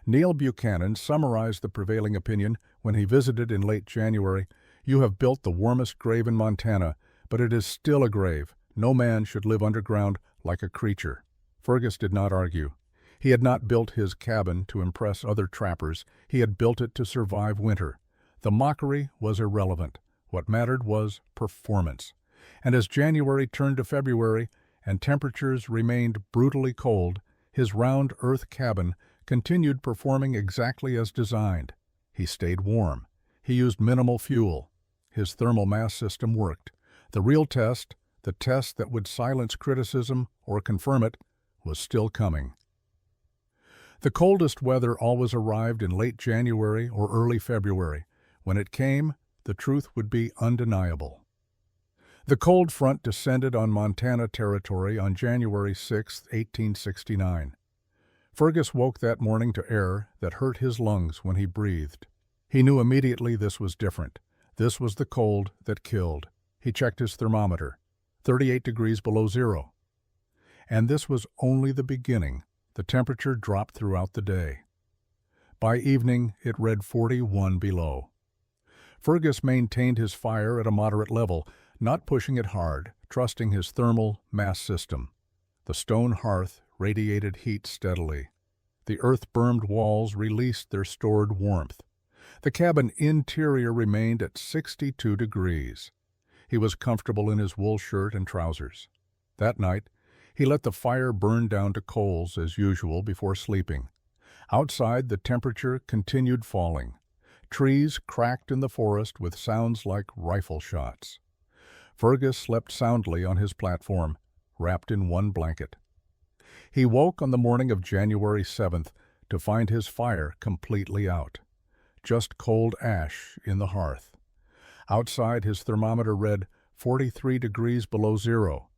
Neil Buchanan summarized the prevailing opinion when he visited in late January. "You have built the warmest grave in Montana, but it is still a grave. No man should live underground like a creature." Fergus did not argue. He had not built his cabin to impress other trappers. He had built it to survive winter. The mockery was irrelevant. What mattered was performance. And as January turned to February and temperatures remained brutally cold, his round earth cabin continued performing exactly as designed. He stayed warm. He used minimal fuel. His thermal mass system worked. The real test, the test that would silence criticism or confirm it, was still coming. The coldest weather always arrived in late January or early February. When it came, the truth would be undeniable. The cold front descended on Montana territory on January 6, 1869. Fergus woke that morning to air that hurt his lungs when he breathed. He knew immediately this was different. This was the cold that killed. He checked his thermometer, 38 degrees below zero. And this was only the beginning. The temperature dropped throughout the day. By evening, it read 41 below. Fergus maintained his fire at a moderate level, not pushing it hard, trusting his thermal mass system. The stone hearth radiated heat steadily. The earth-bermed walls released their stored warmth. The cabin interior remained at 62 degrees. He was comfortable in his wool shirt and trousers. That night, he let the fire burn down to coals as usual before sleeping. Outside, the temperature continued falling. Trees cracked in the forest with sounds like rifle shots. Fergus slept soundly on his platform, wrapped in one blanket. He woke on the morning of January 7th to find his fire completely out. Just cold ash in the hearth. Outside, his thermometer read 43 degrees below zero.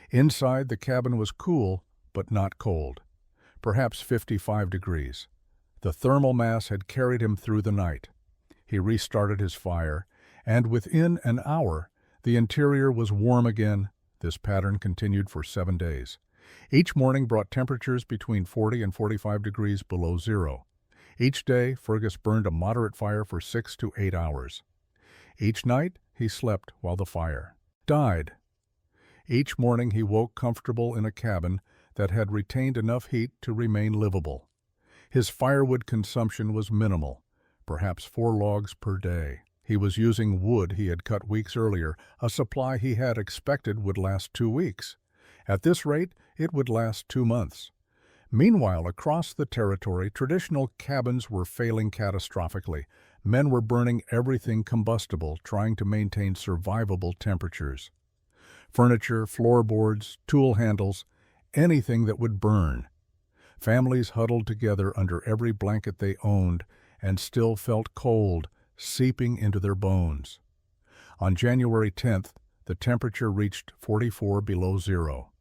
Inside, the cabin was cool, but not cold. Perhaps 55 degrees. The thermal mass had carried him through the night. He restarted his fire, and within an hour, the interior was warm again. This pattern continued for 7 days. Each morning brought temperatures between 40 and 45 degrees below zero. Each day, Fergus burned a moderate fire for 6 to 8 hours. Each night, he slept while the fire died. Each morning, he woke comfortable in a cabin that had retained enough heat to remain livable. His firewood consumption was minimal, perhaps 4 logs per day. He was using wood he had cut weeks earlier, a supply he had expected would last 2 weeks. At this rate, it would last 2 months. Meanwhile, across the territory, traditional cabins were failing catastrophically. Men were burning everything combustible, trying to maintain survivable temperatures. Furniture, floorboards, tool handles, anything that would burn. Families huddled together under every blanket they owned and still felt cold seeping into their bones. On January 10th, the temperature reached 44 below zero.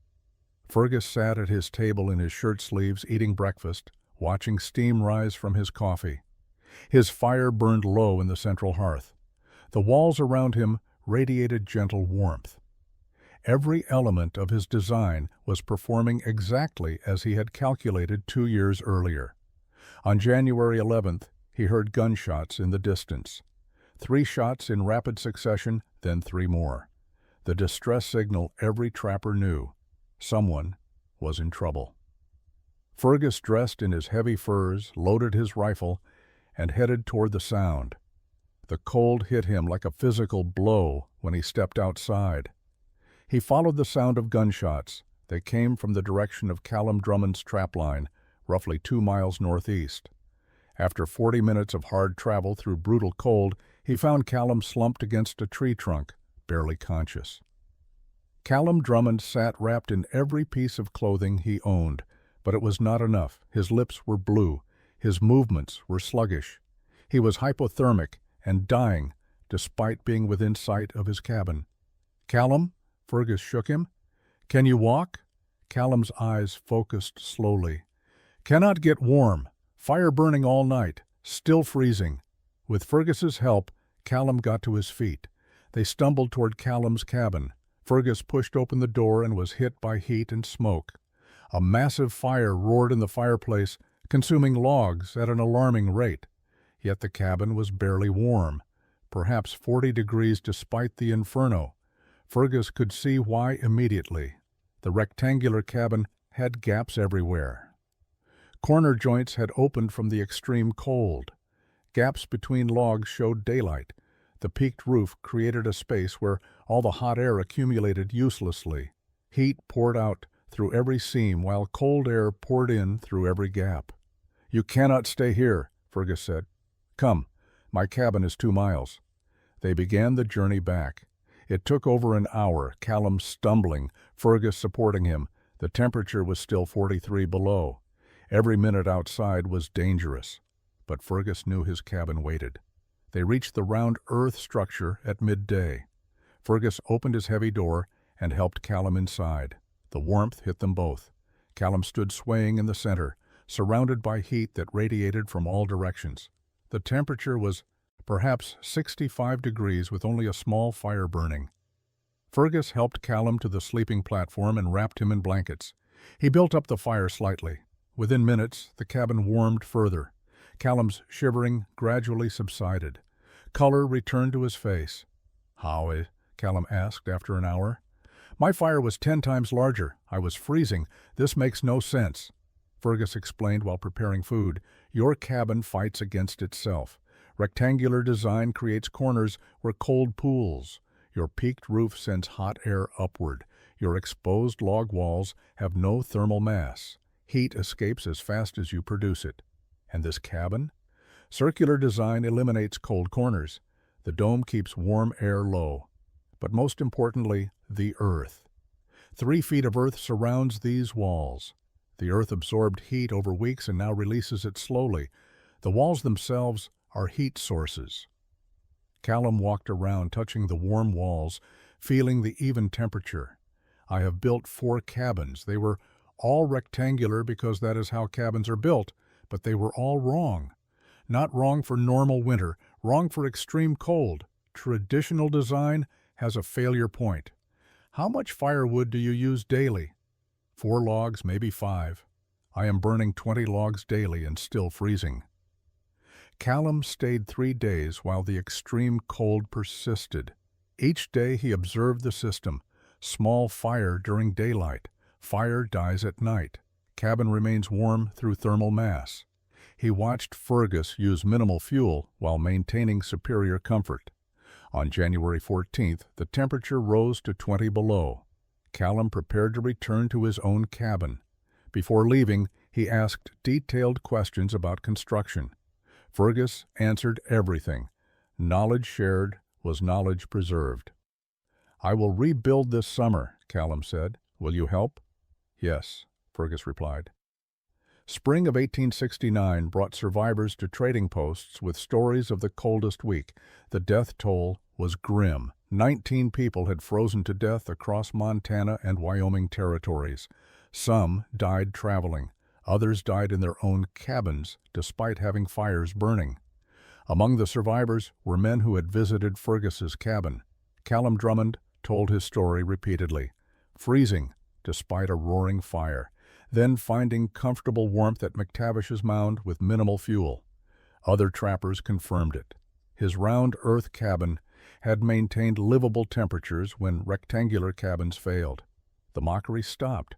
Fergus sat at his table in his shirt sleeves eating breakfast, watching steam rise from his coffee. His fire burned low in the central hearth. The walls around him radiated gentle warmth. Every element of his design was performing exactly as he had calculated 2 years earlier. On January 11th, he heard gunshots in the distance. 3 shots in rapid succession, then 3 more. The distress signal every trapper knew. Someone was in trouble. Fergus dressed in his heavy furs, loaded his rifle, and headed toward the sound. The cold hit him like a physical blow when he stepped outside. He followed the sound of gunshots. They came from the direction of Callum Drummond's trapline, roughly 2 miles northeast. After 40 minutes of hard travel through brutal cold, he found Callum slumped against a tree trunk, barely conscious. Callum Drummond sat wrapped in every piece of clothing he owned, but it was not enough. His lips were blue. His movements were sluggish. He was hypothermic and dying, despite being within sight of his cabin. "Callum?" Fergus shook him. "Can you walk?" Callum's eyes focused slowly. "Cannot get warm. Fire burning all night. Still freezing." With Fergus's help, Callum got to his feet. They stumbled toward Callum's cabin. Fergus pushed open the door and was hit by heat and smoke. A massive fire roared in the fireplace, consuming logs at an alarming rate. Yet the cabin was barely warm, perhaps 40 degrees despite the inferno. Fergus could see why immediately. The rectangular cabin had gaps everywhere. Corner joints had opened from the extreme cold. Gaps between logs showed daylight. The peaked roof created a space where all the hot air accumulated uselessly. Heat poured out through every seam while cold air poured in through every gap. "You cannot stay here," Fergus said. "Come, my cabin is 2 miles." They began the journey back. It took over an hour, Callum stumbling, Fergus supporting him. The temperature was still 43 below. Every minute outside was dangerous, but Fergus knew his cabin waited. They reached the round earth structure at midday. Fergus opened his heavy door and helped Callum inside. The warmth hit them both. Callum stood swaying in the center, surrounded by heat that radiated from all directions. The temperature was perhaps 65 degrees with only a small fire burning. Fergus helped Callum to the sleeping platform and wrapped him in blankets. He built up the fire slightly. Within minutes, the cabin warmed further. Callum's shivering gradually subsided. Color returned to his face. "How?" Callum asked after an hour. "My fire was 10 times larger. I was freezing. This makes no sense." Fergus explained while preparing food. "Your cabin fights against itself. Rectangular design creates corners where cold pools. Your peaked roof sends hot air upward. Your exposed log walls have no thermal mass. Heat escapes as fast as you produce it. And this cabin? Circular design eliminates cold corners. The dome keeps warm air low. But most importantly, the earth. 3 feet of earth surrounds these walls. The earth absorbed heat over weeks and now releases it slowly. The walls themselves are heat sources." Callum walked around, touching the warm walls, feeling the even temperature. "I have built 4 cabins. They were all rectangular because that is how cabins are built, but they were all wrong. Not wrong for normal winter, wrong for extreme cold. Traditional design has a failure point. How much firewood do you use daily?" 4 logs, maybe 5. I am burning 20 logs daily and still freezing." Callum stayed 3 days while the extreme cold persisted. Each day he observed the system. Small fire during daylight. Fire dies at night. Cabin remains warm through thermal mass. He watched Fergus use minimal fuel while maintaining superior comfort. On January 14th, the temperature rose to 20 below. Callum prepared to return to his own cabin. Before leaving, he asked detailed questions about construction. Fergus answered everything. Knowledge shared was knowledge preserved. "I will rebuild this summer," Callum said. "Will you help?" "Yes," Fergus replied. Spring of 1869 brought survivors to trading posts with stories of the coldest week. The death toll was grim. 19 people had frozen to death across Montana and Wyoming territories. Some died traveling. Others died in their own cabins, despite having fires burning. Among the survivors were men who had visited Fergus's cabin. Callum Drummond told his story repeatedly, freezing despite a roaring fire, then finding comfortable warmth at McTavish's mound with minimal fuel. Other trappers confirmed it. His round earth cabin had maintained livable temperatures when rectangular cabins failed. The mockery stopped.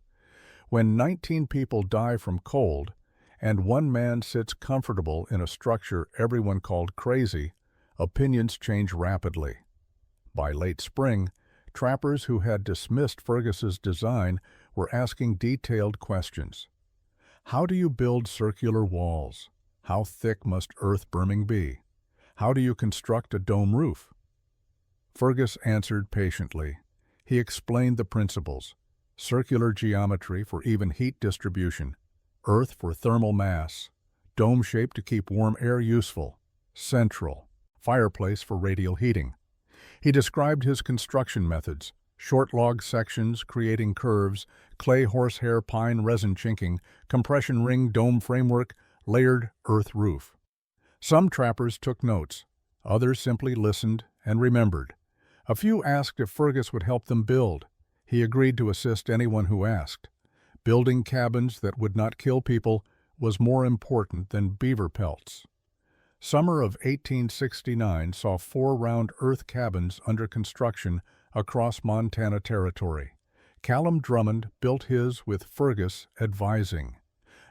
When 19 people die from cold, and one man sits comfortable in a structure everyone called crazy, opinions change rapidly. By late spring, trappers who had dismissed Fergus's design were asking detailed questions. How do you build circular walls? How thick must earth berming be? How do you construct a dome roof? Fergus answered patiently. He explained the principles: circular geometry for even heat distribution, earth for thermal mass, dome shape to keep warm air useful, central, fireplace for radial heating. He described his construction methods: short log sections creating curves, clay horsehair pine resin chinking, compression ring dome framework, layered earth roof. Some trappers took notes. Others simply listened and remembered. A few asked if Fergus would help them build. He agreed to assist anyone who asked. Building cabins that would not kill people was more important than beaver pelts. Summer of 1869 saw 4 round earth cabins under construction across Montana territory. Callum Drummond built his with Fergus advising.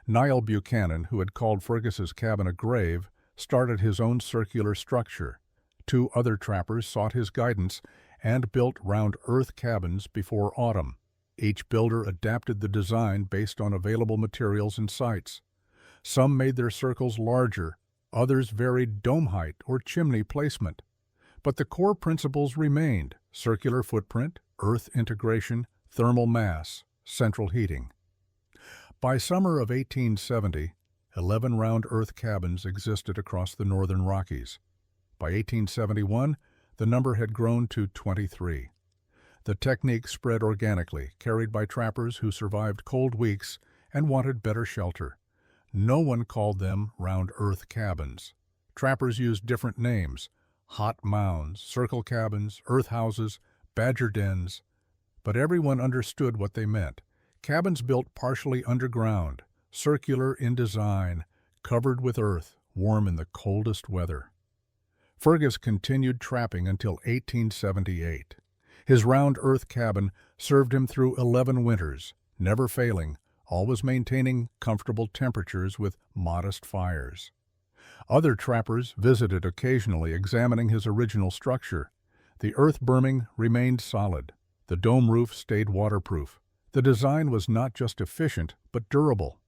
Niall Buchanan, who had called Fergus's cabin a grave, started his own circular structure. 2 other trappers sought his guidance and built round earth cabins before autumn. Each builder adapted the design based on available materials and sites. Some made their circles larger, others varied dome height or chimney placement. But the core principles remained: circular footprint, earth integration, thermal mass, central heating. By summer of 1870, 11 round earth cabins existed across the northern Rockies. By 1871, the number had grown to 23. The technique spread organically, carried by trappers who survived cold weeks and wanted better shelter. No one called them round earth cabins. Trappers used different names: hot mounds, circle cabins, earth houses, badger dens. But everyone understood what they meant: cabins built partially underground, circular in design, covered with earth, warm in the coldest weather. Fergus continued trapping until 1878. His round earth cabin served him through 11 winters, never failing, always maintaining comfortable temperatures with modest fires. Other trappers visited occasionally, examining his original structure. The earth berming remained solid. The dome roof stayed waterproof. The design was not just efficient, but durable.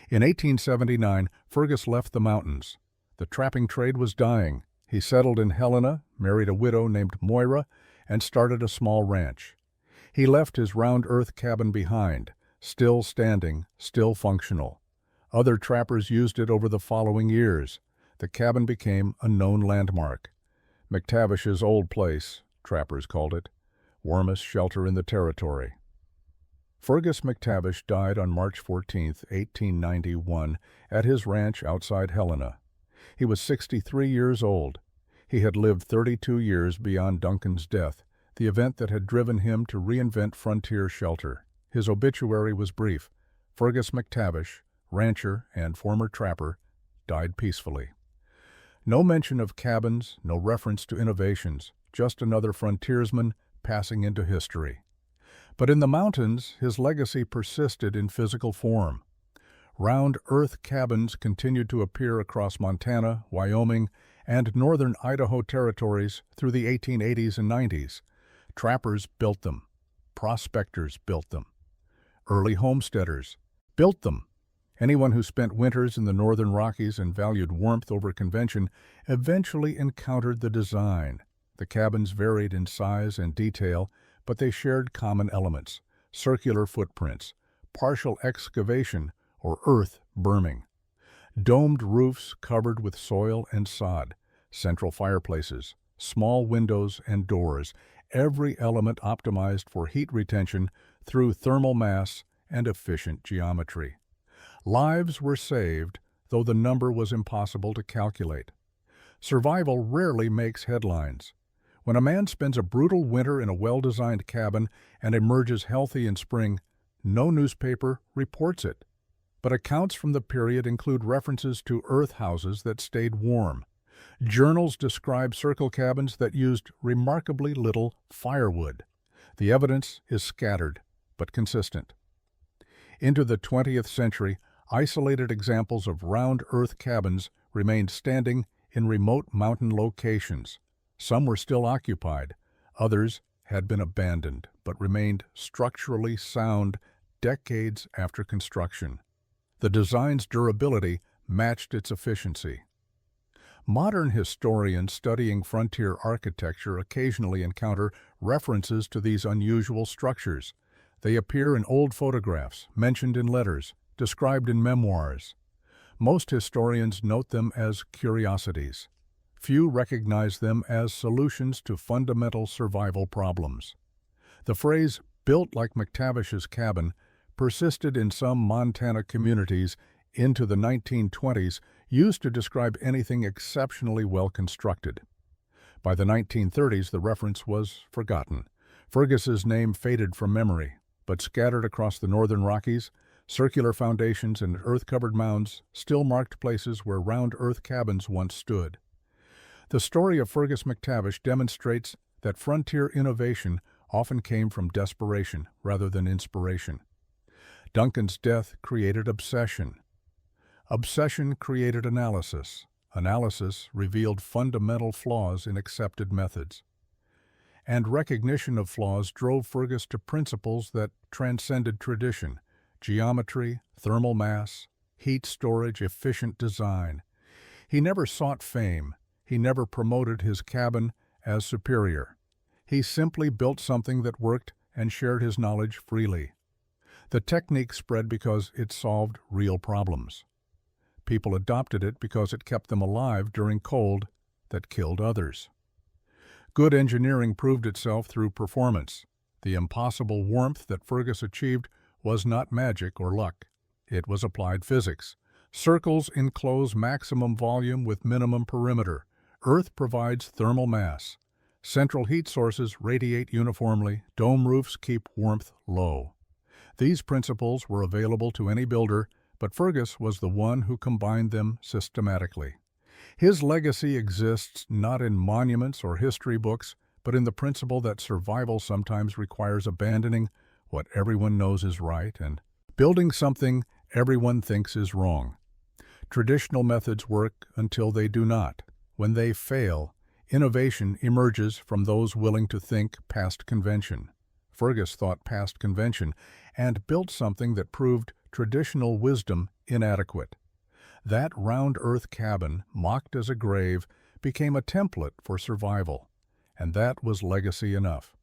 In 1879, Fergus left the mountains. The trapping trade was dying. He settled in Helena, married a widow named Moira, and started a small ranch. He left his round earth cabin behind, still standing, still functional. Other trappers used it over the following years. The cabin became a known landmark. McTavish's old place, trappers called it, warmest shelter in the territory. Fergus McTavish died on March 14, 1891, at his ranch outside Helena. He was 63 years old. He had lived 32 years beyond Duncan's death, the event that had driven him to reinvent frontier shelter. His obituary was brief: Fergus McTavish, rancher and former trapper, died peacefully. No mention of cabins, no reference to innovations, just another frontiersman passing into history. But in the mountains, his legacy persisted in physical form. Round earth cabins continued to appear across Montana, Wyoming, and northern Idaho territories through the 1880s and 90s. Trappers built them. Prospectors built them. Early homesteaders built them. Anyone who spent winters in the northern Rockies and valued warmth over convention eventually encountered the design. The cabins varied in size and detail, but they shared common elements: circular footprints, partial excavation, or earth berming, domed roofs covered with soil and sod, central fireplaces, small windows and doors, every element optimized for heat retention through thermal mass and efficient geometry. Lives were saved, though the number was impossible to calculate. Survival rarely makes headlines. When a man spends a brutal winter in a well-designed cabin and emerges healthy in spring, no newspaper reports it. But accounts from the period include references to earth houses that stayed warm. Journals describe circle cabins that used remarkably little firewood. The evidence is scattered, but consistent. Into the 20th century, isolated examples of round earth cabins remained standing in remote mountain locations. Some were still occupied, others had been abandoned, but remained structurally sound decades after construction. The design's durability matched its efficiency. Modern historians studying frontier architecture occasionally encounter references to these unusual structures. They appear in old photographs, mentioned in letters, described in memoirs. Most historians note them as curiosities. Few recognize them as solutions to fundamental survival problems. The phrase, "built like McTavish's cabin," persisted in some Montana communities into the 1920s, used to describe anything exceptionally well constructed. By the 1930s, the reference was forgotten. Fergus's name faded from memory, but scattered across the northern Rockies, circular foundations and earth-covered mounds still marked places where round earth cabins once stood. The story of Fergus McTavish demonstrates that frontier innovation often came from desperation rather than inspiration. Duncan's death created obsession. Obsession created analysis. Analysis revealed fundamental flaws in accepted methods. And recognition of flaws drove Fergus to principles that transcended tradition: geometry, thermal mass, heat storage, efficient design. He never sought fame. He never promoted his cabin as superior. He simply built something that worked and shared his knowledge freely. The technique spread because it solved real problems. People adopted it because it kept them alive during cold that killed others. Good engineering proved itself through performance. The impossible warmth that Fergus achieved was not magic or luck. It was applied physics. Circles enclose maximum volume with minimum perimeter. Earth provides thermal mass. Central heat sources radiate uniformly. Dome roofs keep warmth low. These principles were available to any builder, but Fergus was the one who combined them systematically. His legacy exists not in monuments or history books, but in the principle that survival sometimes requires abandoning what everyone knows is right and building something everyone thinks is wrong. Traditional methods work until they do not. When they fail, innovation emerges from those willing to think past convention. Fergus thought past convention and built something that proved traditional wisdom inadequate. That round earth cabin, mocked as a grave, became a template for survival, and that was legacy enough.